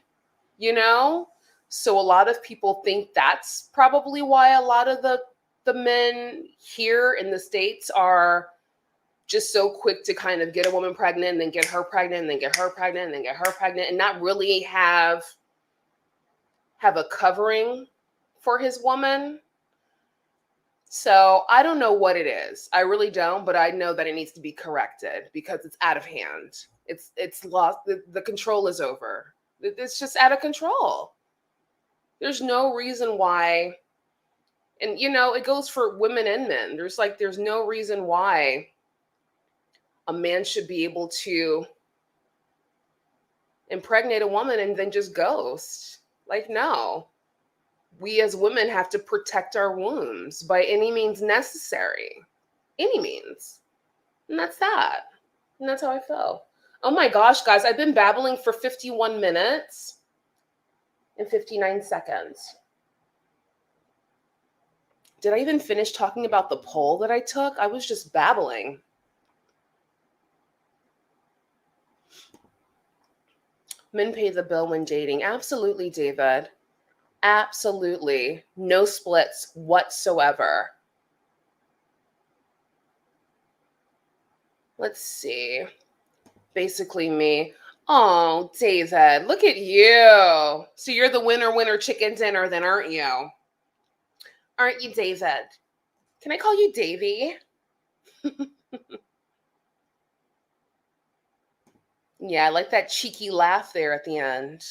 you know? So a lot of people think that's probably why a lot of the men here in the States are just so quick to kind of get a woman pregnant and then get her pregnant and then get her pregnant and then get her pregnant and not really have a covering for his woman. So I don't know what it is. I really don't, but I know that it needs to be corrected because it's out of hand. It's lost. The control is over. It's just out of control. There's no reason why, and you know, it goes for women and men. There's no reason why a man should be able to impregnate a woman and then just ghost. Like, no. We as women have to protect our wombs by any means necessary. Any means. And that's that. And that's how I feel. Oh my gosh, guys, I've been babbling for 51 minutes and 59 seconds. Did I even finish talking about the poll that I took? I was just babbling. Men pay the bill when dating. Absolutely, David. Absolutely. No splits whatsoever. Let's see. Basically me. Oh, David, look at you. So you're the winner chicken dinner then, aren't you? Aren't you, David? Can I call you Davy? Yeah, I like that cheeky laugh there at the end.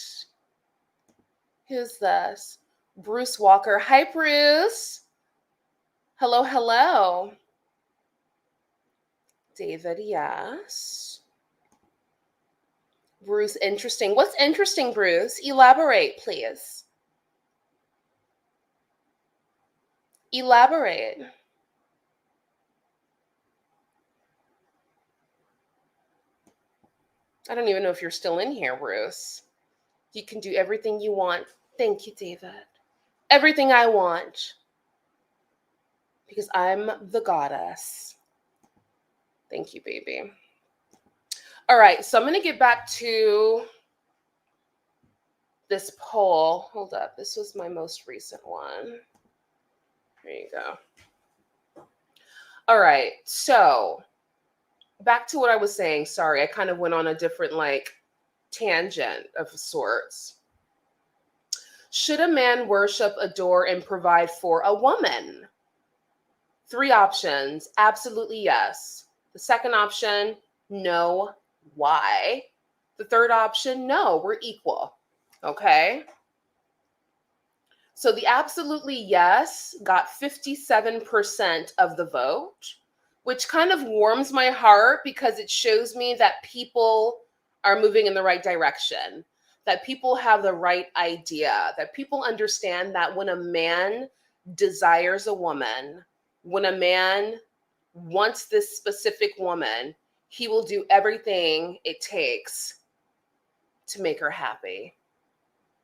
Who's this? Bruce Walker. Hi, Bruce. Hello, hello. David, yes. Bruce, interesting. What's interesting, Bruce? Elaborate, please. Elaborate. I don't even know if you're still in here, Bruce. You can do everything you want. Thank you, David. Everything I want. Because I'm the goddess. Thank you, baby. All right, so I'm going to get back to this poll. Hold up. This was my most recent one. There you go. All right, so back to what I was saying. Sorry, I kind of went on a different tangent of sorts. Should a man worship, adore, and provide for a woman? 3 options. Absolutely yes. The second option, no. Why? The third option, no, we're equal. Okay? So the absolutely yes got 57% of the vote, which kind of warms my heart because it shows me that people are moving in the right direction, that people have the right idea, that people understand that when a man desires a woman, when a man wants this specific woman, he will do everything it takes to make her happy.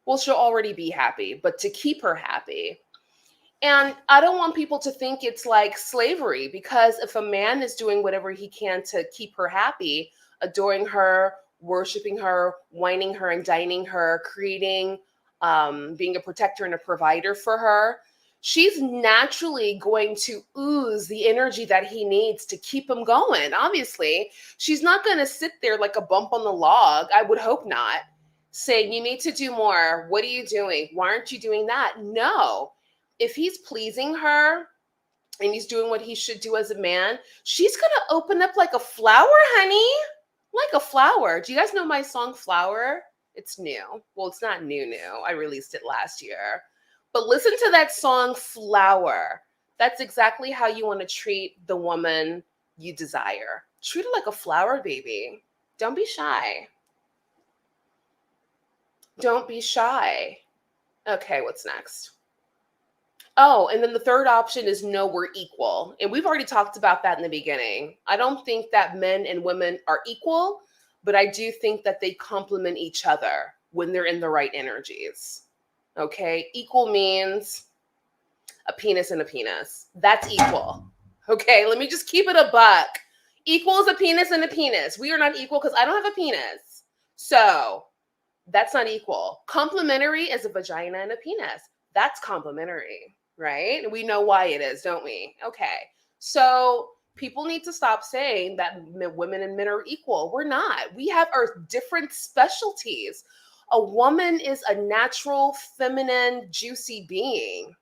Well, she'll already be happy, but to keep her happy. And I don't want people to think it's like slavery, because if a man is doing whatever he can to keep her happy, adoring her, worshiping her, wining her and dining her, creating, being a protector and a provider for her, she's naturally going to ooze the energy that he needs to keep him going. Obviously, she's not going to sit there like a bump on the log. I would hope not. Saying, you need to do more. What are you doing? Why aren't you doing that? No. If he's pleasing her and he's doing what he should do as a man, she's going to open up like a flower, honey. Like a flower. Do you guys know my song Flower? It's new. Well, it's not new. I released it last year. But listen to that song Flower. That's exactly how you want to treat the woman you desire. Treat her like a flower, baby. Don't be shy. Don't be shy. Okay, what's next? Oh, and then the third option is no, we're equal. And we've already talked about that in the beginning. I don't think that men and women are equal, but I do think that they complement each other when they're in the right energies. Okay? Equal means a penis and a penis. That's equal. Okay? Let me just keep it a buck. Equal is a penis and a penis. We are not equal because I don't have a penis. So that's not equal. Complementary is a vagina and a penis. That's complementary, right? We know why it is, don't we? Okay. So people need to stop saying that women and men are equal. We're not. We have our different specialties. A woman is a natural, feminine, juicy being,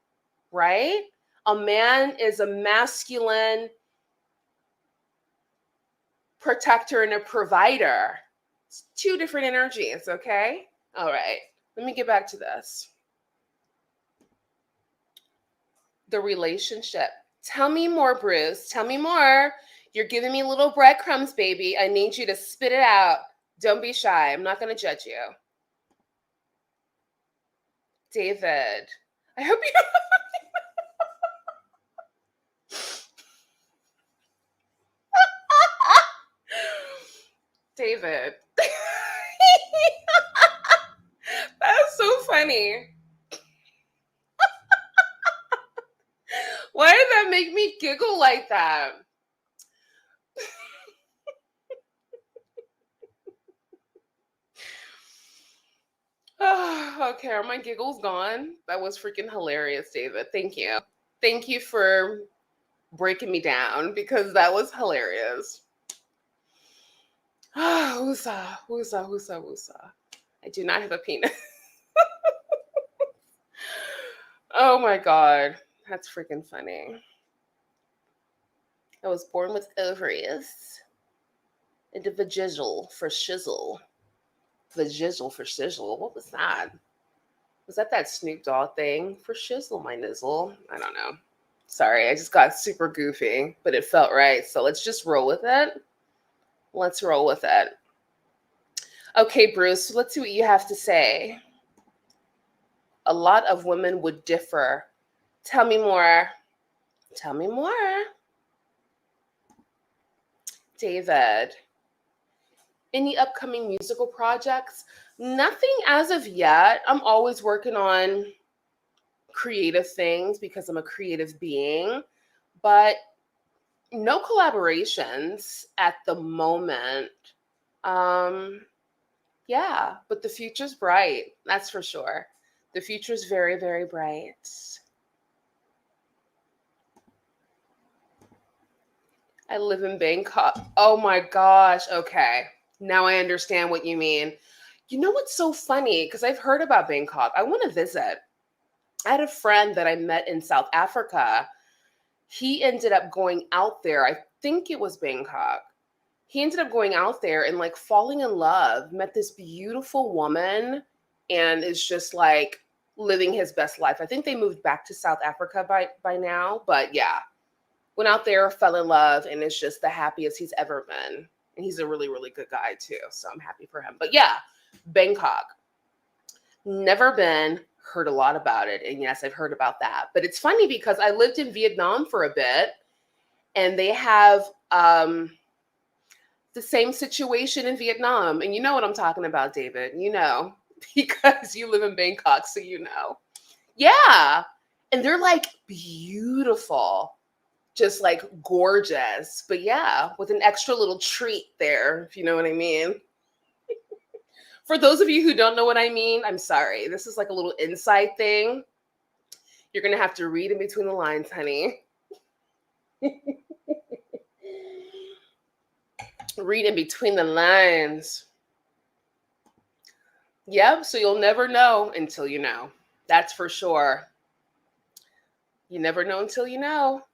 right? A man is a masculine protector and a provider. It's two different energies, okay? All right. Let me get back to this. The relationship. Tell me more, Bruce. Tell me more. You're giving me little breadcrumbs, baby. I need you to spit it out. Don't be shy. I'm not going to judge you. David, I hope you. David. That's so funny. Why did that make me giggle like that? Okay, are my giggles gone? That was freaking hilarious, David. Thank you. Thank you for breaking me down because that was hilarious. Woosa, woosa, woosa, woosa. I do not have a penis. Oh my God. That's freaking funny. I was born with ovaries and a vagizzle for shizzle. Vagizzle for sizzle. What was that? Was that Snoop Dogg thing? For shizzle, my nizzle? I don't know. Sorry, I just got super goofy, but it felt right. So let's just roll with it. Let's roll with it. Okay, Bruce, let's see what you have to say. A lot of women would differ. Tell me more. Tell me more. David, any upcoming musical projects? Nothing as of yet. I'm always working on creative things because I'm a creative being, but no collaborations at the moment. Yeah, but the future's bright. That's for sure. The future's very, very bright. I live in Bangkok. Oh my gosh. Okay. Now I understand what you mean. You know what's so funny? Because I've heard about Bangkok. I want to visit. I had a friend that I met in South Africa. He ended up going out there. I think it was Bangkok. He ended up going out there and like falling in love, met this beautiful woman, and is just like living his best life. I think they moved back to South Africa by now, but yeah. Went out there, fell in love, and is just the happiest he's ever been. And he's a really, really good guy too. So I'm happy for him. But yeah, Bangkok. Never been, heard a lot about it. And yes, I've heard about that. But it's funny because I lived in Vietnam for a bit, and they have the same situation in Vietnam. And you know what I'm talking about, David. You know, because you live in Bangkok, so you know. Yeah. And they're like beautiful. Just like gorgeous, but yeah, with an extra little treat there, if you know what I mean. For those of you who don't know what I mean, I'm sorry. This is like a little inside thing. You're going to have to read in between the lines, honey. Read in between the lines. Yep, so you'll never know until you know. That's for sure. You never know until you know.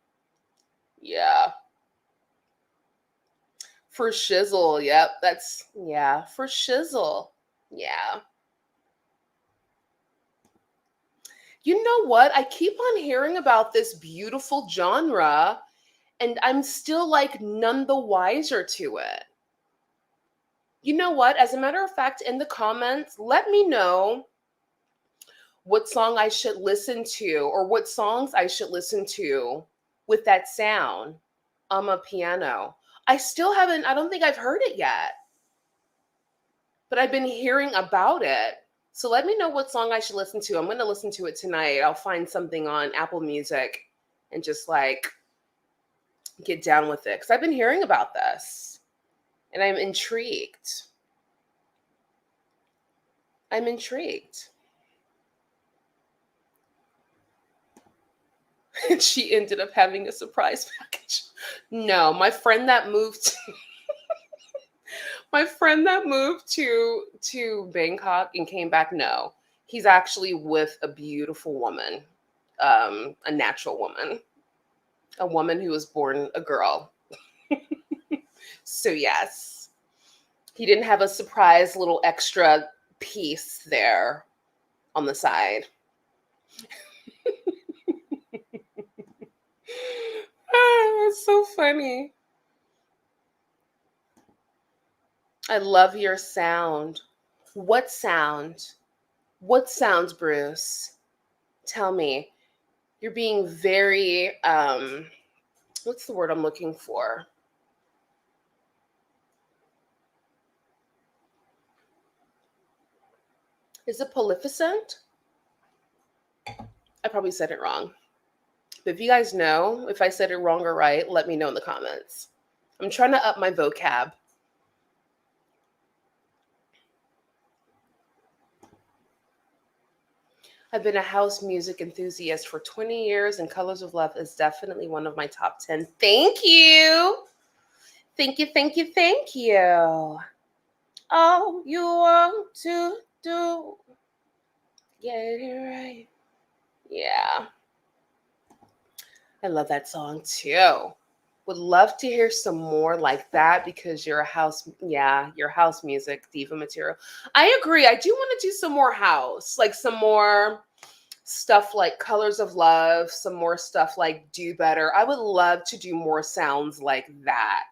Yeah. For shizzle. Yep. Yeah, for shizzle. Yeah. You know what? I keep on hearing about this beautiful genre, and I'm still like none the wiser to it. You know what? As a matter of fact, in the comments, let me know what song I should listen to or what songs I should listen to with that sound on a piano. I don't think I've heard it yet, but I've been hearing about it. So let me know what song I should listen to. I'm going to listen to it tonight. I'll find something on Apple Music and just like get down with it because I've been hearing about this and I'm intrigued. I'm intrigued. And she ended up having a surprise package. No, my friend that moved to Bangkok and came back, no. He's actually with a beautiful woman, a natural woman, a woman who was born a girl. So yes, he didn't have a surprise little extra piece there on the side. It's so funny. I love your sound. What sound? What sounds, Bruce? Tell me. You're being very what's the word I'm looking for? Is it prolificent? I probably said it wrong. But if you guys know if I said it wrong or right, let me know in the comments. I'm trying to up my vocab. I've been a house music enthusiast for 20 years, and Colors of Love is definitely one of my top 10. Thank you. Thank you, thank you, thank you. All you want to do, get it right. Yeah, I love that song too. Would love to hear some more like that because you're a house, yeah, your house music diva material. I agree. I do want to do some more house, like some more stuff like Colors of Love, some more stuff like Do Better. I would love to do more sounds like that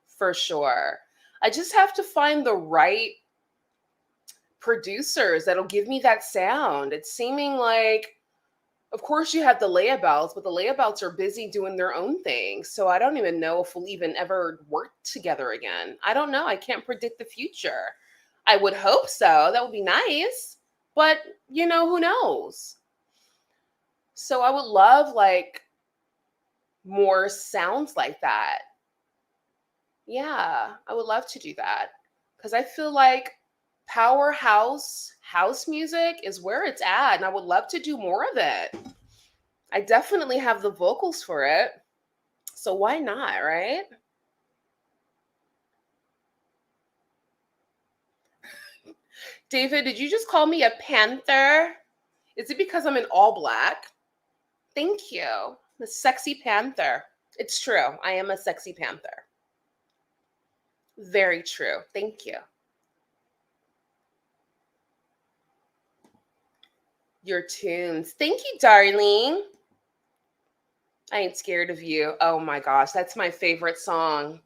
for sure. I just have to find the right producers that'll give me that sound. It's seeming like, of course, you have the layabouts, but the layabouts are busy doing their own thing. So I don't even know if we'll even ever work together again. I don't know. I can't predict the future. I would hope so. That would be nice. But, who knows? So I would love like more sounds like that. Yeah, I would love to do that because I feel like powerhouse house music is where it's at, and I would love to do more of it. I definitely have the vocals for it, so why not, right? David, did you just call me a panther? Is it because I'm in all black? Thank you. The sexy panther. It's true. I am a sexy panther. Very true. Thank you. Your tunes. Thank you, darling. I ain't scared of you. Oh my gosh, that's my favorite song.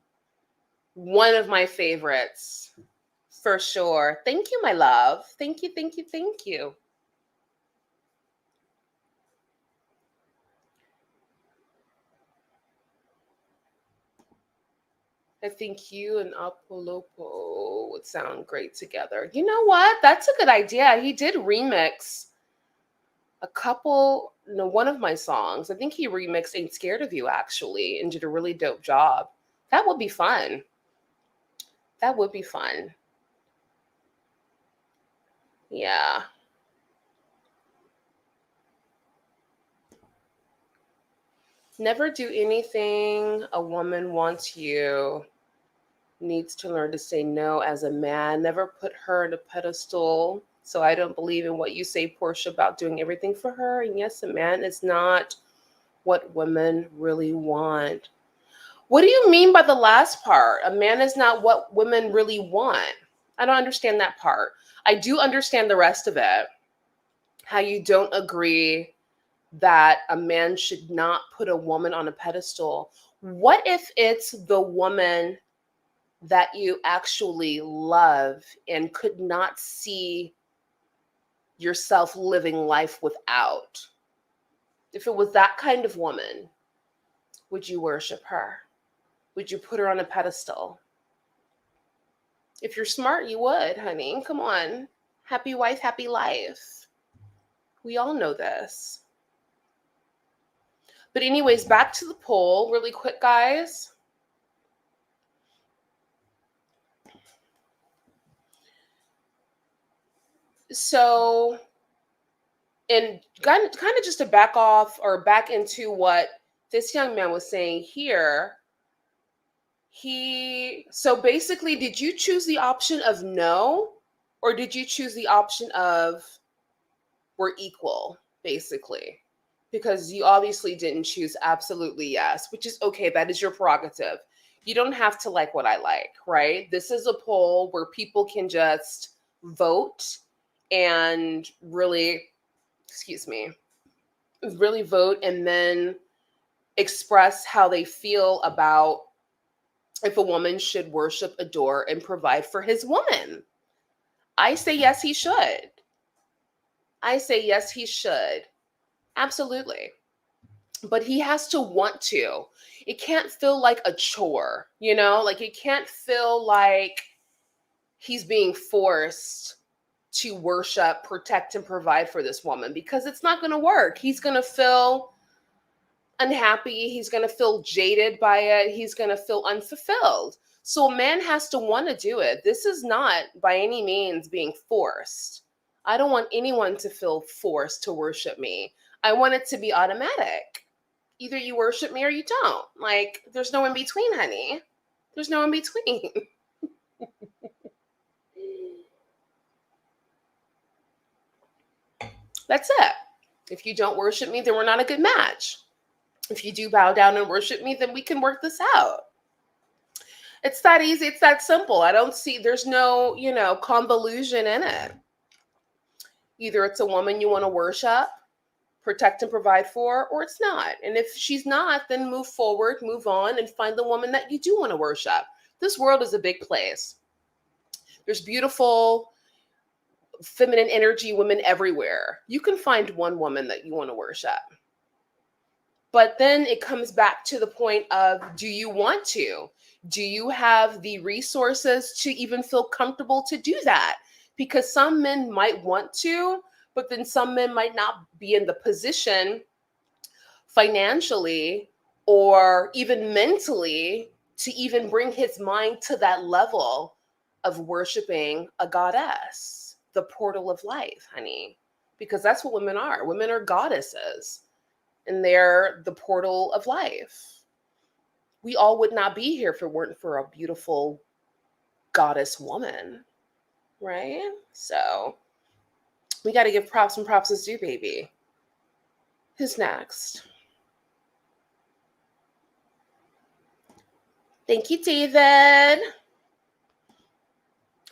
One of my favorites, for sure. Thank you, my love. Thank you, thank you, thank you. I think you and Apolopo would sound great together. You know what? That's a good idea. He did remix a couple, no, one of my songs. I think he remixed Ain't Scared of You actually and did a really dope job. That would be fun. That would be fun. Yeah. Never do anything a woman wants you. Needs to learn to say no as a man. Never put her in a pedestal. So I don't believe in what you say, Portia, about doing everything for her. And yes, a man is not what women really want. What do you mean by the last part? A man is not what women really want. I don't understand that part. I do understand the rest of it. How you don't agree that a man should not put a woman on a pedestal. What if it's the woman that you actually love and could not see yourself living life without? If it was that kind of woman, would you worship her? Would you put her on a pedestal? If you're smart, you would, honey. Come on. Happy wife, happy life. We all know this. But, anyways, back to the poll really quick, guys. So, and kind of just to back off or back into what this young man was saying here, so basically, did you choose the option of no, or did you choose the option of we're equal, basically? Because you obviously didn't choose absolutely yes, which is okay. That is your prerogative. You don't have to like what I like, right? This is a poll where people can just vote and really, excuse me, really vote and then express how they feel about if a woman should worship, adore, and provide for his woman. I say yes, he should. I say yes, he should. Absolutely. But he has to want to. It can't feel like a chore, Like it can't feel like he's being forced to worship, protect, and provide for this woman because it's not going to work. He's going to feel unhappy. He's going to feel jaded by it. He's going to feel unfulfilled. So a man has to want to do it. This is not by any means being forced. I don't want anyone to feel forced to worship me. I want it to be automatic. Either you worship me or you don't. Like, there's no in between, honey. There's no in between. That's it. If you don't worship me, then we're not a good match. If you do bow down and worship me, then we can work this out. It's that easy. It's that simple. I don't see, there's no, convolution in it. Either it's a woman you want to worship, protect, and provide for, or it's not. And if she's not, then move forward, move on, and find the woman that you do want to worship. This world is a big place. There's beautiful, feminine energy women everywhere. You can find one woman that you want to worship. But then it comes back to the point of, do you want to? Do you have the resources to even feel comfortable to do that? Because some men might want to, but then some men might not be in the position financially or even mentally to even bring his mind to that level of worshiping a goddess, the portal of life, honey. Because that's what women are. Women are goddesses, and they're the portal of life. We all would not be here if it weren't for a beautiful goddess woman, right? So we got to give props when props is due, baby. Who's next? Thank you, David.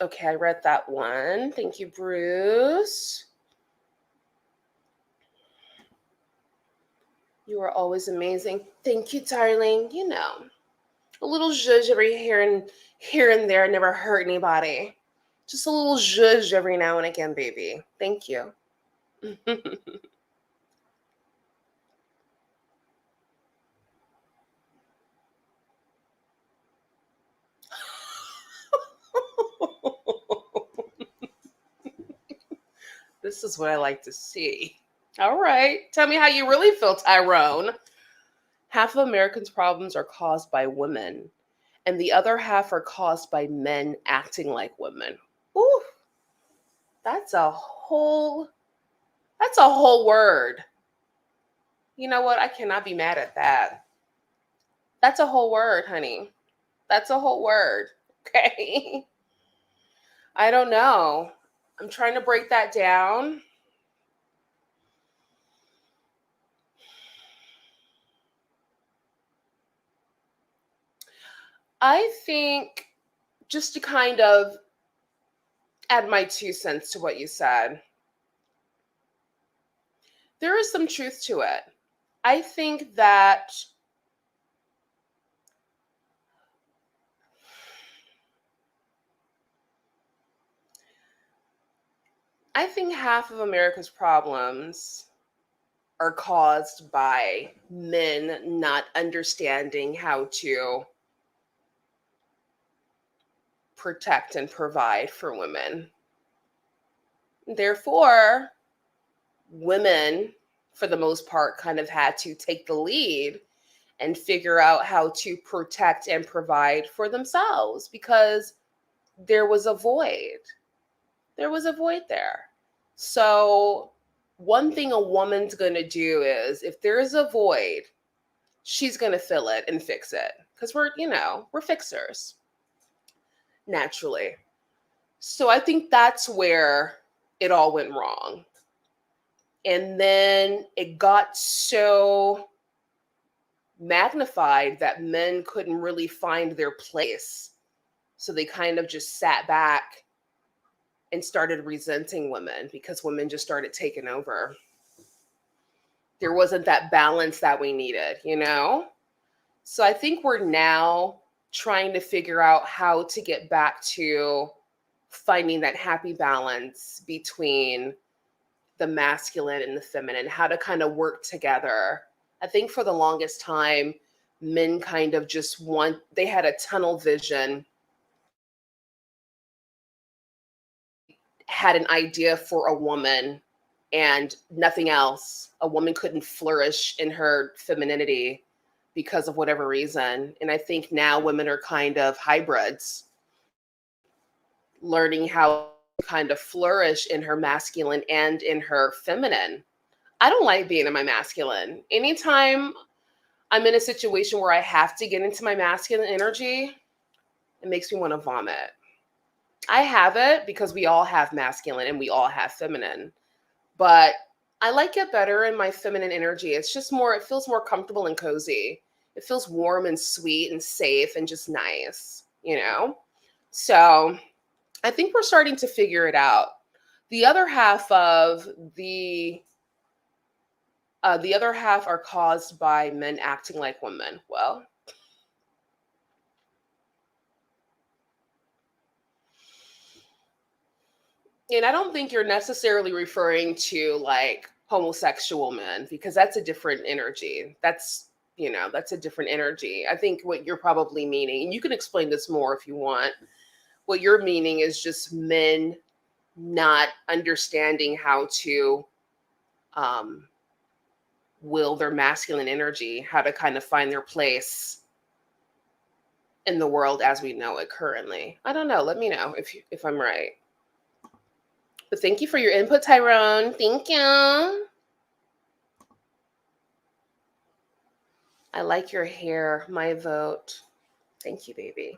Okay, I read that one. Thank you, Bruce. You are always amazing. Thank you, darling. A little zhuzh every here and there never hurt anybody. Just a little zhuzh every now and again, baby. Thank you. This is what I like to see. All right. Tell me how you really feel, Tyrone. Half of Americans' problems are caused by women, and the other half are caused by men acting like women. Ooh, that's a whole word. You know what? I cannot be mad at that. That's a whole word, honey. That's a whole word. Okay. I don't know. I'm trying to break that down. I think, just to kind of add my 2 cents to what you said, there is some truth to it. I think that half of America's problems are caused by men not understanding how to protect and provide for women. Therefore, women, for the most part, kind of had to take the lead and figure out how to protect and provide for themselves because there was a void. There was a void there. So, one thing a woman's going to do is if there is a void, she's going to fill it and fix it because we're fixers naturally. So, I think that's where it all went wrong. And then it got so magnified that men couldn't really find their place. So they kind of just sat back and started resenting women because women just started taking over. There wasn't that balance that we needed, you know? So I think we're now trying to figure out how to get back to finding that happy balance between the masculine and the feminine, how to kind of work together. I think for the longest time, men kind of they had a tunnel vision, had an idea for a woman and nothing else. A woman couldn't flourish in her femininity because of whatever reason. And I think now women are kind of hybrids, learning how to kind of flourish in her masculine and in her feminine. I don't like being in my masculine. Anytime I'm in a situation where I have to get into my masculine energy, it makes me want to vomit. I have it because we all have masculine and we all have feminine. But I like it better in my feminine energy. It feels more comfortable and cozy. It feels warm and sweet and safe and just nice, you know? So I think we're starting to figure it out. The other half of the other half are caused by men acting like women. Well, and I don't think you're necessarily referring to like homosexual men because that's a different energy. That's a different energy. I think what you're probably meaning, and you can explain this more if you want, what you're meaning is just men not understanding how to um, will their masculine energy, how to kind of find their place in the world as we know it currently. I don't know. Let me know if I'm right. But thank you for your input, Tyrone. Thank you. I like your hair. My vote. Thank you, baby.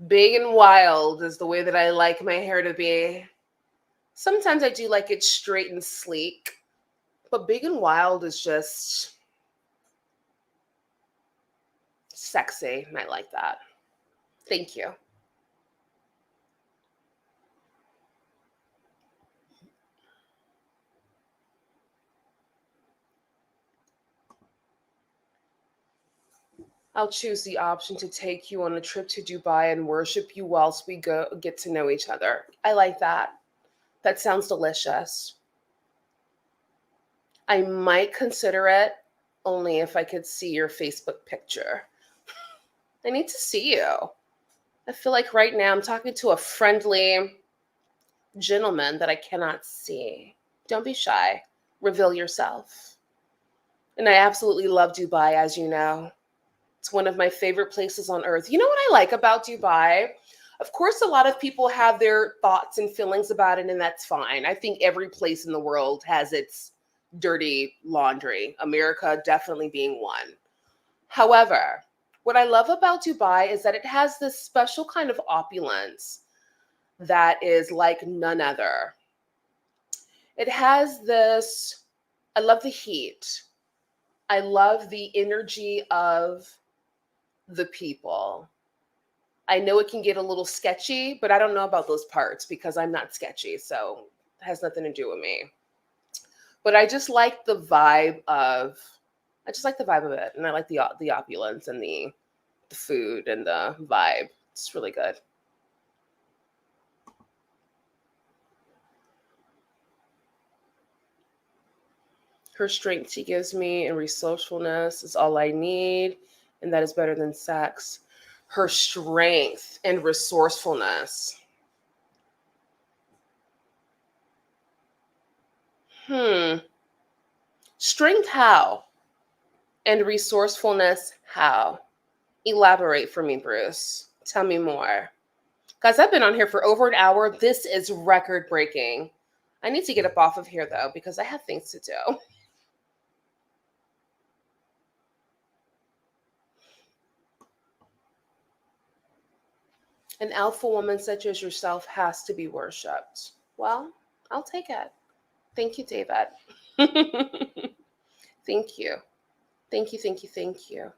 Big and wild is the way that I like my hair to be. Sometimes I do like it straight and sleek, but big and wild is just sexy, and I like that. Thank you. I'll choose the option to take you on a trip to Dubai and worship you whilst we get to know each other. I like that. That sounds delicious. I might consider it only if I could see your Facebook picture. I need to see you. I feel like right now I'm talking to a friendly gentleman that I cannot see. Don't be shy. Reveal yourself. And I absolutely love Dubai, as you know. It's one of my favorite places on earth. You know what I like about Dubai? Of course, a lot of people have their thoughts and feelings about it, and that's fine. I think every place in the world has its dirty laundry, America definitely being one. However, what I love about Dubai is that it has this special kind of opulence that is like none other. It has this, I love the heat. I love the energy of the people. I know it can get a little sketchy, but I don't know about those parts because I'm not sketchy. So it has nothing to do with me. But I just like the vibe of, it. And I like the opulence and the food and the vibe. It's really good. Her strength she gives me and resourcefulness is all I need, and that is better than sex. Her strength and resourcefulness. Strength how? And resourcefulness how? Elaborate for me, Bruce. Tell me more. Guys, I've been on here for over an hour. This is record breaking. I need to get up off of here though, because I have things to do. An alpha woman such as yourself has to be worshipped. Well, I'll take it. Thank you, David. Thank you. Thank you, thank you, thank you.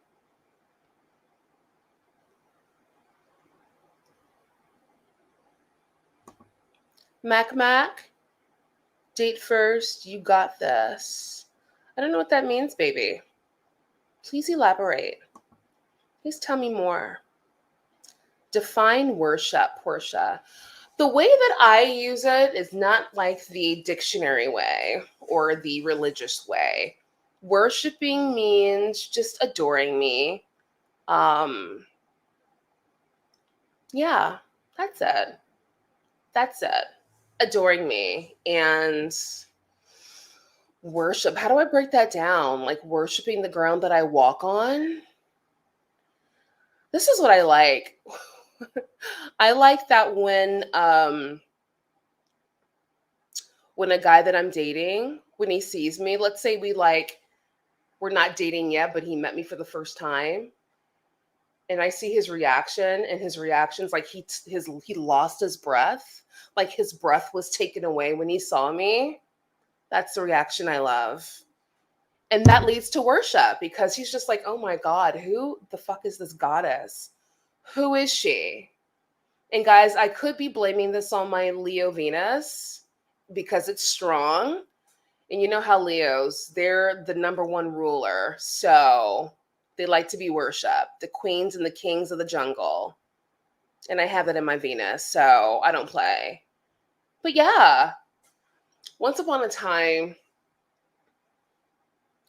Mac, date first, you got this. I don't know what that means, baby. Please elaborate. Please tell me more. Define worship, Portia. The way that I use it is not like the dictionary way or the religious way. Worshipping means just adoring me. Yeah, that's it. That's it. Adoring me and worship. How do I break that down? Like worshiping the ground that I walk on? This is what I like. I like that when a guy that I'm dating, when he sees me, let's say we're not dating yet, but he met me for the first time, and I see his reaction, and his reaction's like he lost his breath, like his breath was taken away when he saw me. That's the reaction I love. And that leads to worship because he's just like, oh my God, who the fuck is this goddess? Who is she? And guys, I could be blaming this on my Leo Venus because it's strong. And you know how Leos, they're the number one ruler. So they like to be worshipped, the queens and the kings of the jungle. And I have that in my Venus, so I don't play. But yeah, once upon a time,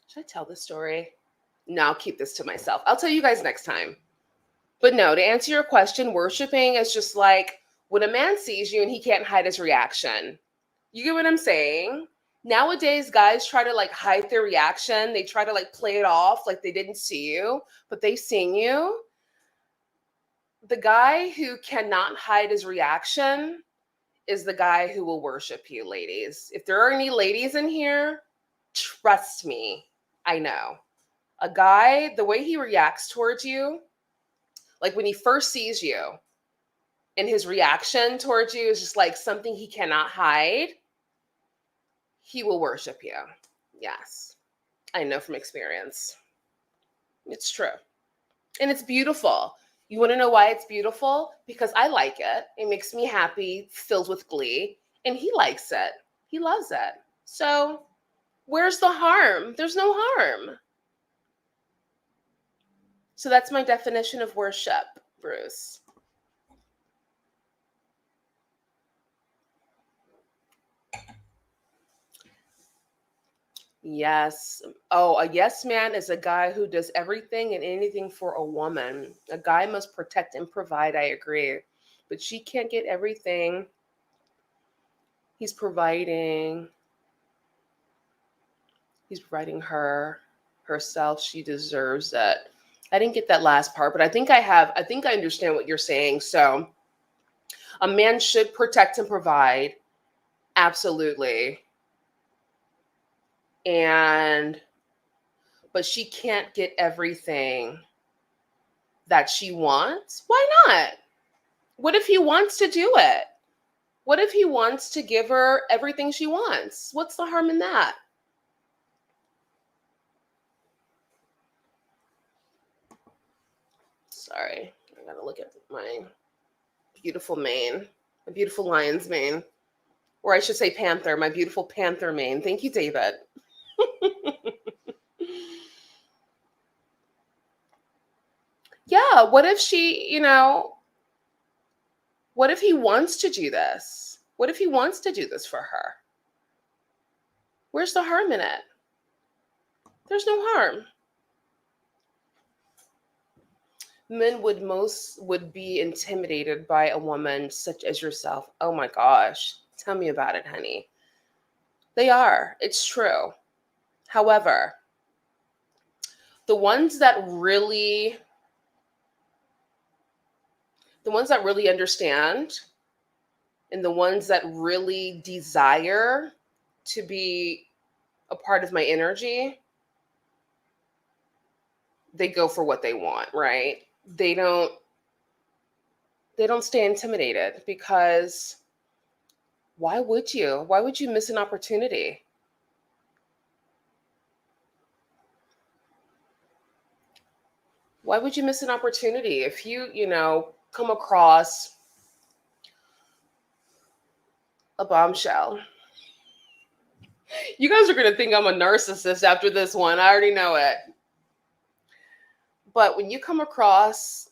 should I tell this story? No, I'll keep this to myself. I'll tell you guys next time. But no, to answer your question, worshiping is just like when a man sees you and he can't hide his reaction. You get what I'm saying? Nowadays, guys try to like hide their reaction. They try to like play it off like they didn't see you, but they've seen you. The guy who cannot hide his reaction is the guy who will worship you, ladies. If there are any ladies in here, trust me, I know. A guy, the way he reacts towards you, like when he first sees you, and his reaction towards you is just like something he cannot hide, he will worship you. Yes, I know from experience. It's true. And it's beautiful. You want to know why it's beautiful? Because I like it. It makes me happy, filled with glee. And he likes it. He loves it. So where's the harm? There's no harm. So that's my definition of worship, Bruce. Yes. Oh, a yes man is a guy who does everything and anything for a woman. A guy must protect and provide. I agree. But she can't get everything. He's providing. He's providing herself. She deserves it. I didn't get that last part, but I think I understand what you're saying. So a man should protect and provide. Absolutely. But she can't get everything that she wants. Why not? What if he wants to do it? What if he wants to give her everything she wants? What's the harm in that? Sorry. I gotta look at my beautiful mane, my beautiful lion's mane, or I should say panther, my beautiful panther mane. Thank you, David. Yeah, what if what if he wants to do this? What if he wants to do this for her? Where's the harm in it? There's no harm. Men would be intimidated by a woman such as yourself. Oh my gosh. Tell me about it, honey. They are. It's true. However, the ones that really understand and the ones that really desire to be a part of my energy, they go for what they want, right? They don't stay intimidated, because why would you? Why would you miss an opportunity? Why would you miss an opportunity if you come across a bombshell? You guys are going to think I'm a narcissist after this one. I already know it. But when you come across,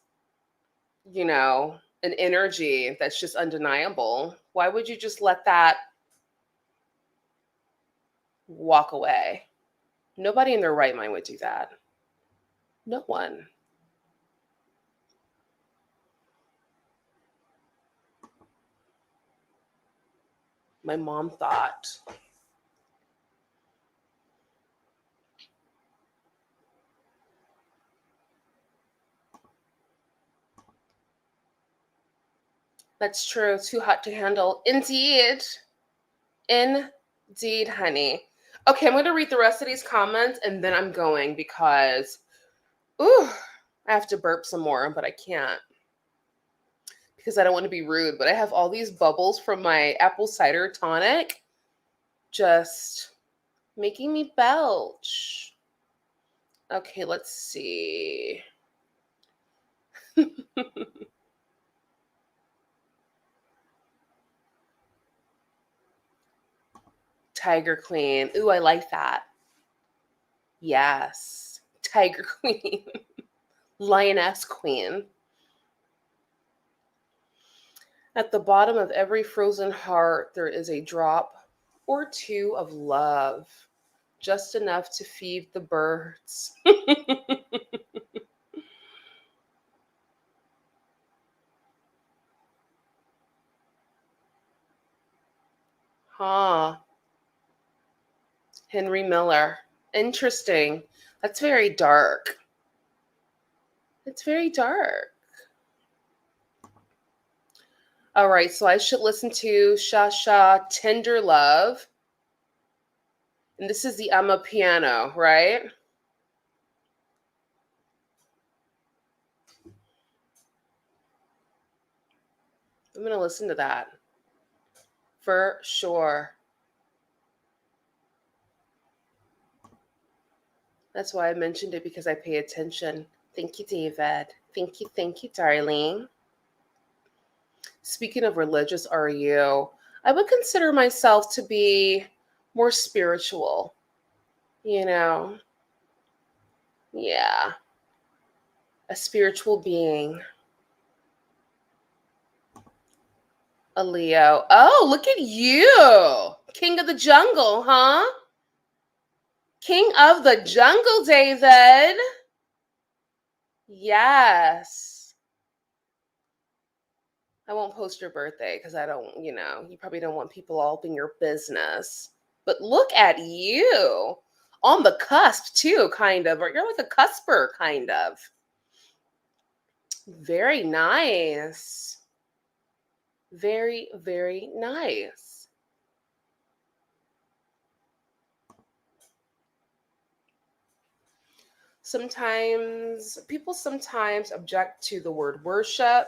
an energy that's just undeniable, why would you just let that walk away? Nobody in their right mind would do that. No one. My mom thought. That's true. Too hot to handle. Indeed. Indeed, honey. Okay, I'm going to read the rest of these comments and then I'm going, because, ooh, I have to burp some more, but I can't because I don't want to be rude. But I have all these bubbles from my apple cider tonic just making me belch. Okay, let's see. Tiger Queen. Ooh, I like that. Yes. Tiger Queen. Lioness Queen. At the bottom of every frozen heart, there is a drop or two of love, just enough to feed the birds. Huh. Henry Miller. Interesting. That's very dark. It's very dark. All right, so I should listen to Sha Sha Tender Love. And this is the Amapiano, right? I'm going to listen to that. For sure. That's why I mentioned it, because I pay attention. Thank you, David. Thank you, darling. Speaking of religious RU, I would consider myself to be more spiritual, you know? Yeah, a spiritual being. A Leo. Oh, look at you. King of the jungle, huh? King of the jungle, David. Yes. I won't post your birthday because I don't, you probably don't want people all up in your business. But look at you. On the cusp, too, kind of. Or you're like a cusper, kind of. Very nice. Very, very nice. People sometimes object to the word worship.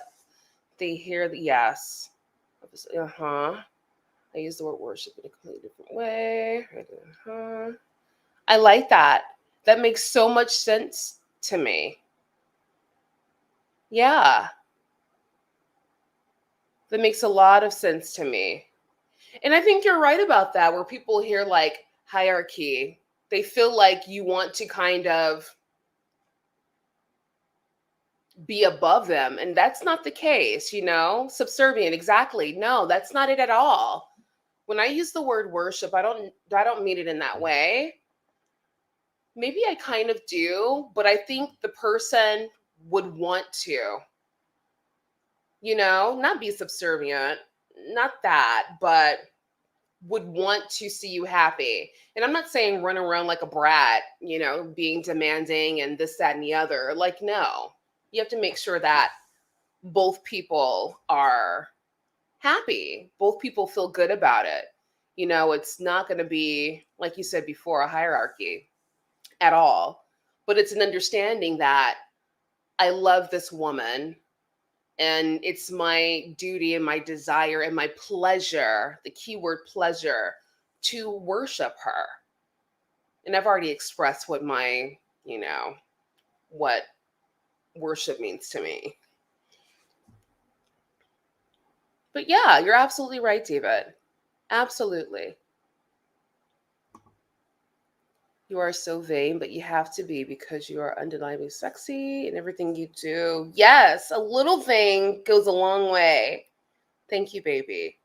They hear the yes. Uh-huh. I use the word worship in a completely different way. Uh-huh. I like that. That makes so much sense to me. Yeah, that makes a lot of sense to me. And I think you're right about that, where people hear like hierarchy, they feel like you want to kind of be above them. And that's not the case, subservient. Exactly. No, that's not it at all. When I use the word worship, I don't mean it in that way. Maybe I kind of do, but I think the person would want to, not be subservient, not that, but would want to see you happy. And I'm not saying run around like a brat, being demanding and this, that, and the other. Like, no, you have to make sure that both people are happy, both people feel good about it. It's not going to be, like you said before, a hierarchy at all, but it's an understanding that I love this woman and it's my duty and my desire and my pleasure, the keyword pleasure, to worship her. And I've already expressed what worship means to me. But yeah, you're absolutely right, David. Absolutely. You are so vain, but you have to be because you are undeniably sexy in everything you do. Yes, a little thing goes a long way. Thank you, baby.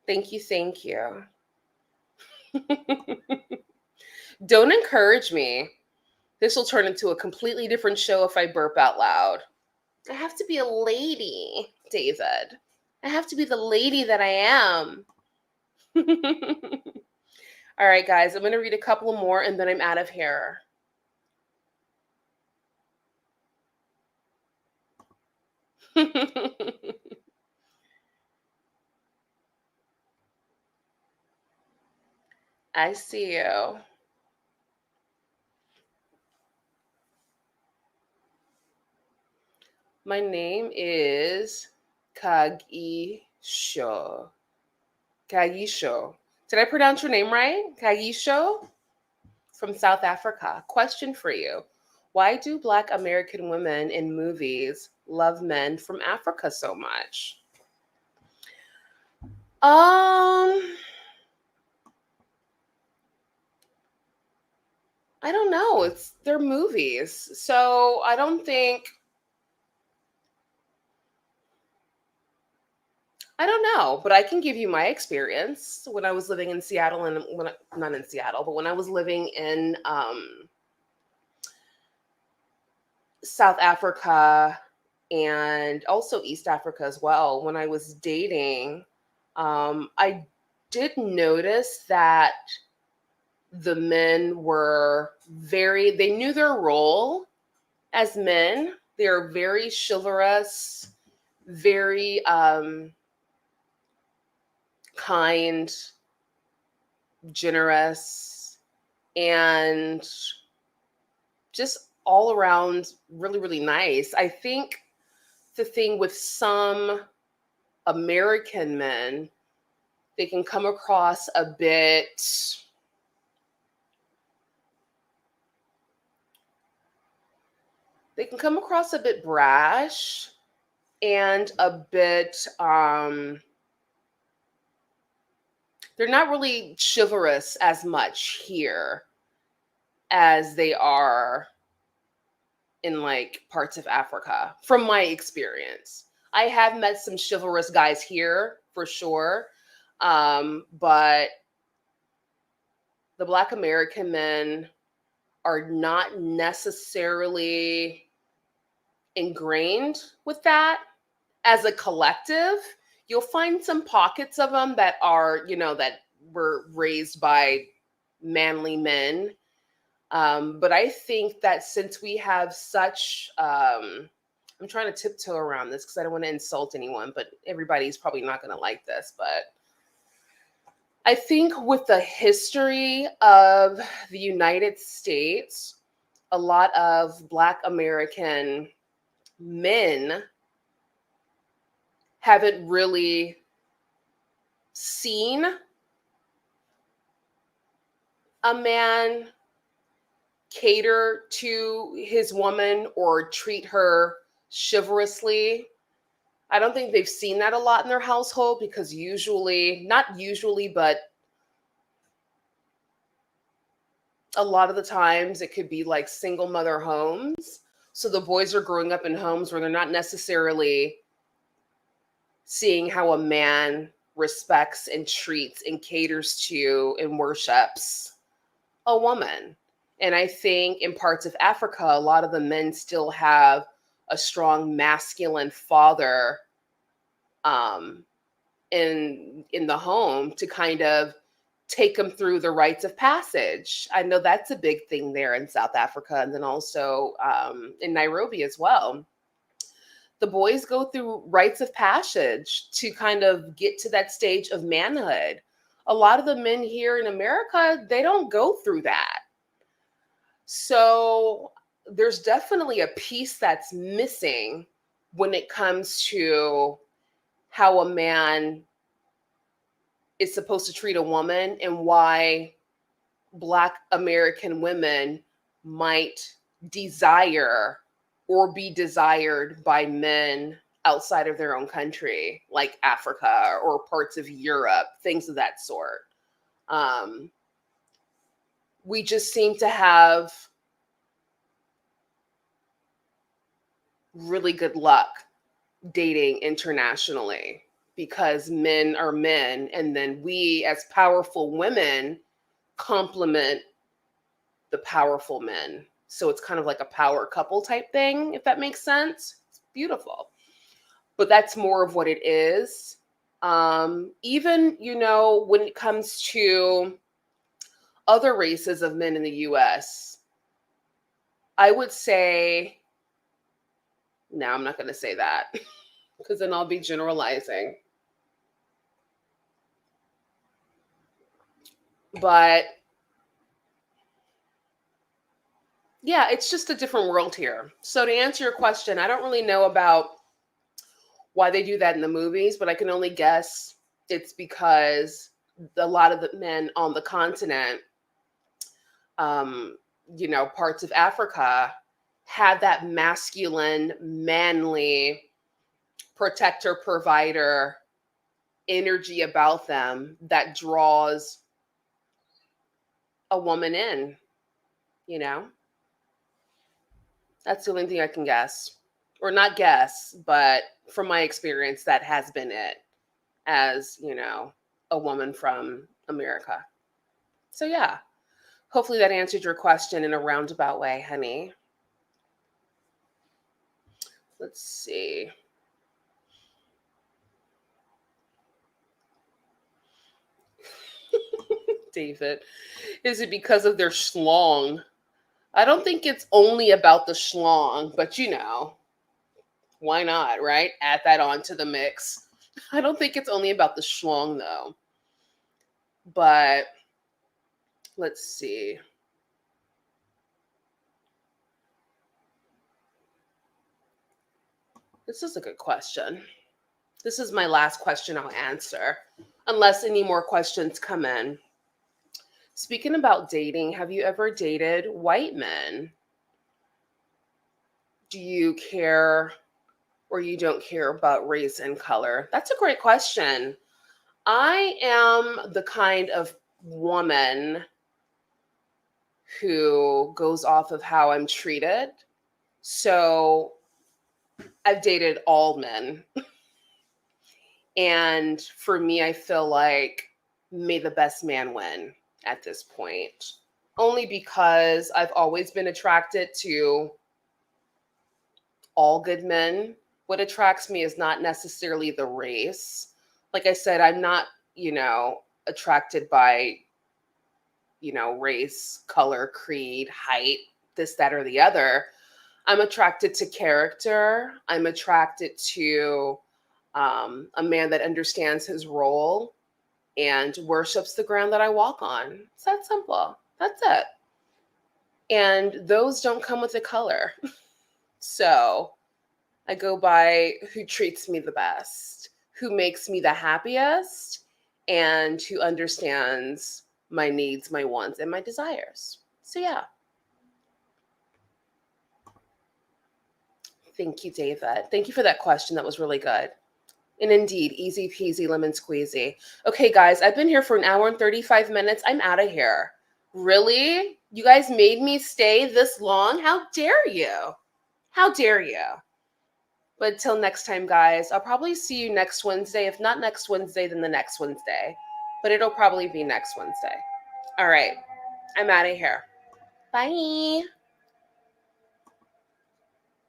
Thank you, thank you. Don't encourage me. This will turn into a completely different show if I burp out loud. I have to be a lady, David. I have to be the lady that I am. All right, guys, I'm going to read a couple more and then I'm out of here. I see you. My name is Kagisho. Kagisho. Did I pronounce your name right? Kagisho? From South Africa. Question for you. Why do Black American women in movies love men from Africa so much? I don't know. It's their movies. So I don't know, but I can give you my experience when I was living in Seattle and not in Seattle, but when I was living in South Africa and also East Africa as well. When I was dating, I did notice that the men they knew their role as men. They're very chivalrous, very kind, generous, and just all around really, really nice. I think the thing with some American men, they can come across a bit brash and a bit they're not really chivalrous as much here as they are in like parts of Africa from my experience. I have met some chivalrous guys here for sure. But the Black American men are not necessarily ingrained with that as a collective. You'll find some pockets of them that are, that were raised by manly men. But I think that since we have such, I'm trying to tiptoe around this because I don't want to insult anyone, but everybody's probably not going to like this. But I think with the history of the United States, a lot of Black American men haven't really seen a man cater to his woman or treat her chivalrously. I don't think they've seen that a lot in their household because not usually, but a lot of the times it could be like single mother homes. So the boys are growing up in homes where they're not necessarily seeing how a man respects and treats and caters to and worships a woman. And I think in parts of Africa, a lot of the men still have a strong masculine father um, in the home to kind of take them through the rites of passage. I know that's a big thing there in South Africa, and then also in Nairobi as well. The boys go through rites of passage to kind of get to that stage of manhood. A lot of the men here in America, they don't go through that. So there's definitely a piece that's missing when it comes to how a man is supposed to treat a woman and why Black American women might desire or be desired by men outside of their own country, like Africa or parts of Europe, things of that sort. We just seem to have really good luck dating internationally because men are men, and then we as powerful women complement the powerful men. So it's kind of like a power couple type thing, if that makes sense. It's beautiful. But that's more of what it is. Even, when it comes to other races of men in the US, I would say, no, I'm not going to say that because then I'll be generalizing. But yeah, it's just a different world here. So to answer your question, I don't really know about why they do that in the movies, but I can only guess it's because a lot of the men on the continent, parts of Africa, have that masculine, manly, protector, provider energy about them that draws a woman in, you know? That's the only thing I can guess. Or not guess, but from my experience, that has been it as, a woman from America. So yeah, hopefully that answered your question in a roundabout way, honey. Let's see. David, is it because of their schlong? I don't think it's only about the schlong, but why not, right? Add that on to the mix. I don't think it's only about the schlong though. But let's see. This is a good question. This is my last question I'll answer, unless any more questions come in. Speaking about dating, have you ever dated white men? Do you care or you don't care about race and color? That's a great question. I am the kind of woman who goes off of how I'm treated. So I've dated all men. And for me, I feel like may the best man win at this point. Only because I've always been attracted to all good men. What attracts me is not necessarily the race. Like I said, I'm not, attracted by, race, color, creed, height, this, that, or the other. I'm attracted to character. I'm attracted to a man that understands his role and worships the ground that I walk on. It's that simple. That's it. And those don't come with a color. So I go by who treats me the best, who makes me the happiest, and who understands my needs, my wants, and my desires. So yeah. Thank you, David. Thank you for that question. That was really good. And indeed, easy peasy lemon squeezy. Okay, guys, I've been here for an hour and 35 minutes. I'm out of here. Really? You guys made me stay this long? How dare you? How dare you? But till next time, guys, I'll probably see you next Wednesday. If not next Wednesday, then the next Wednesday. But it'll probably be next Wednesday. All right. I'm out of here. Bye.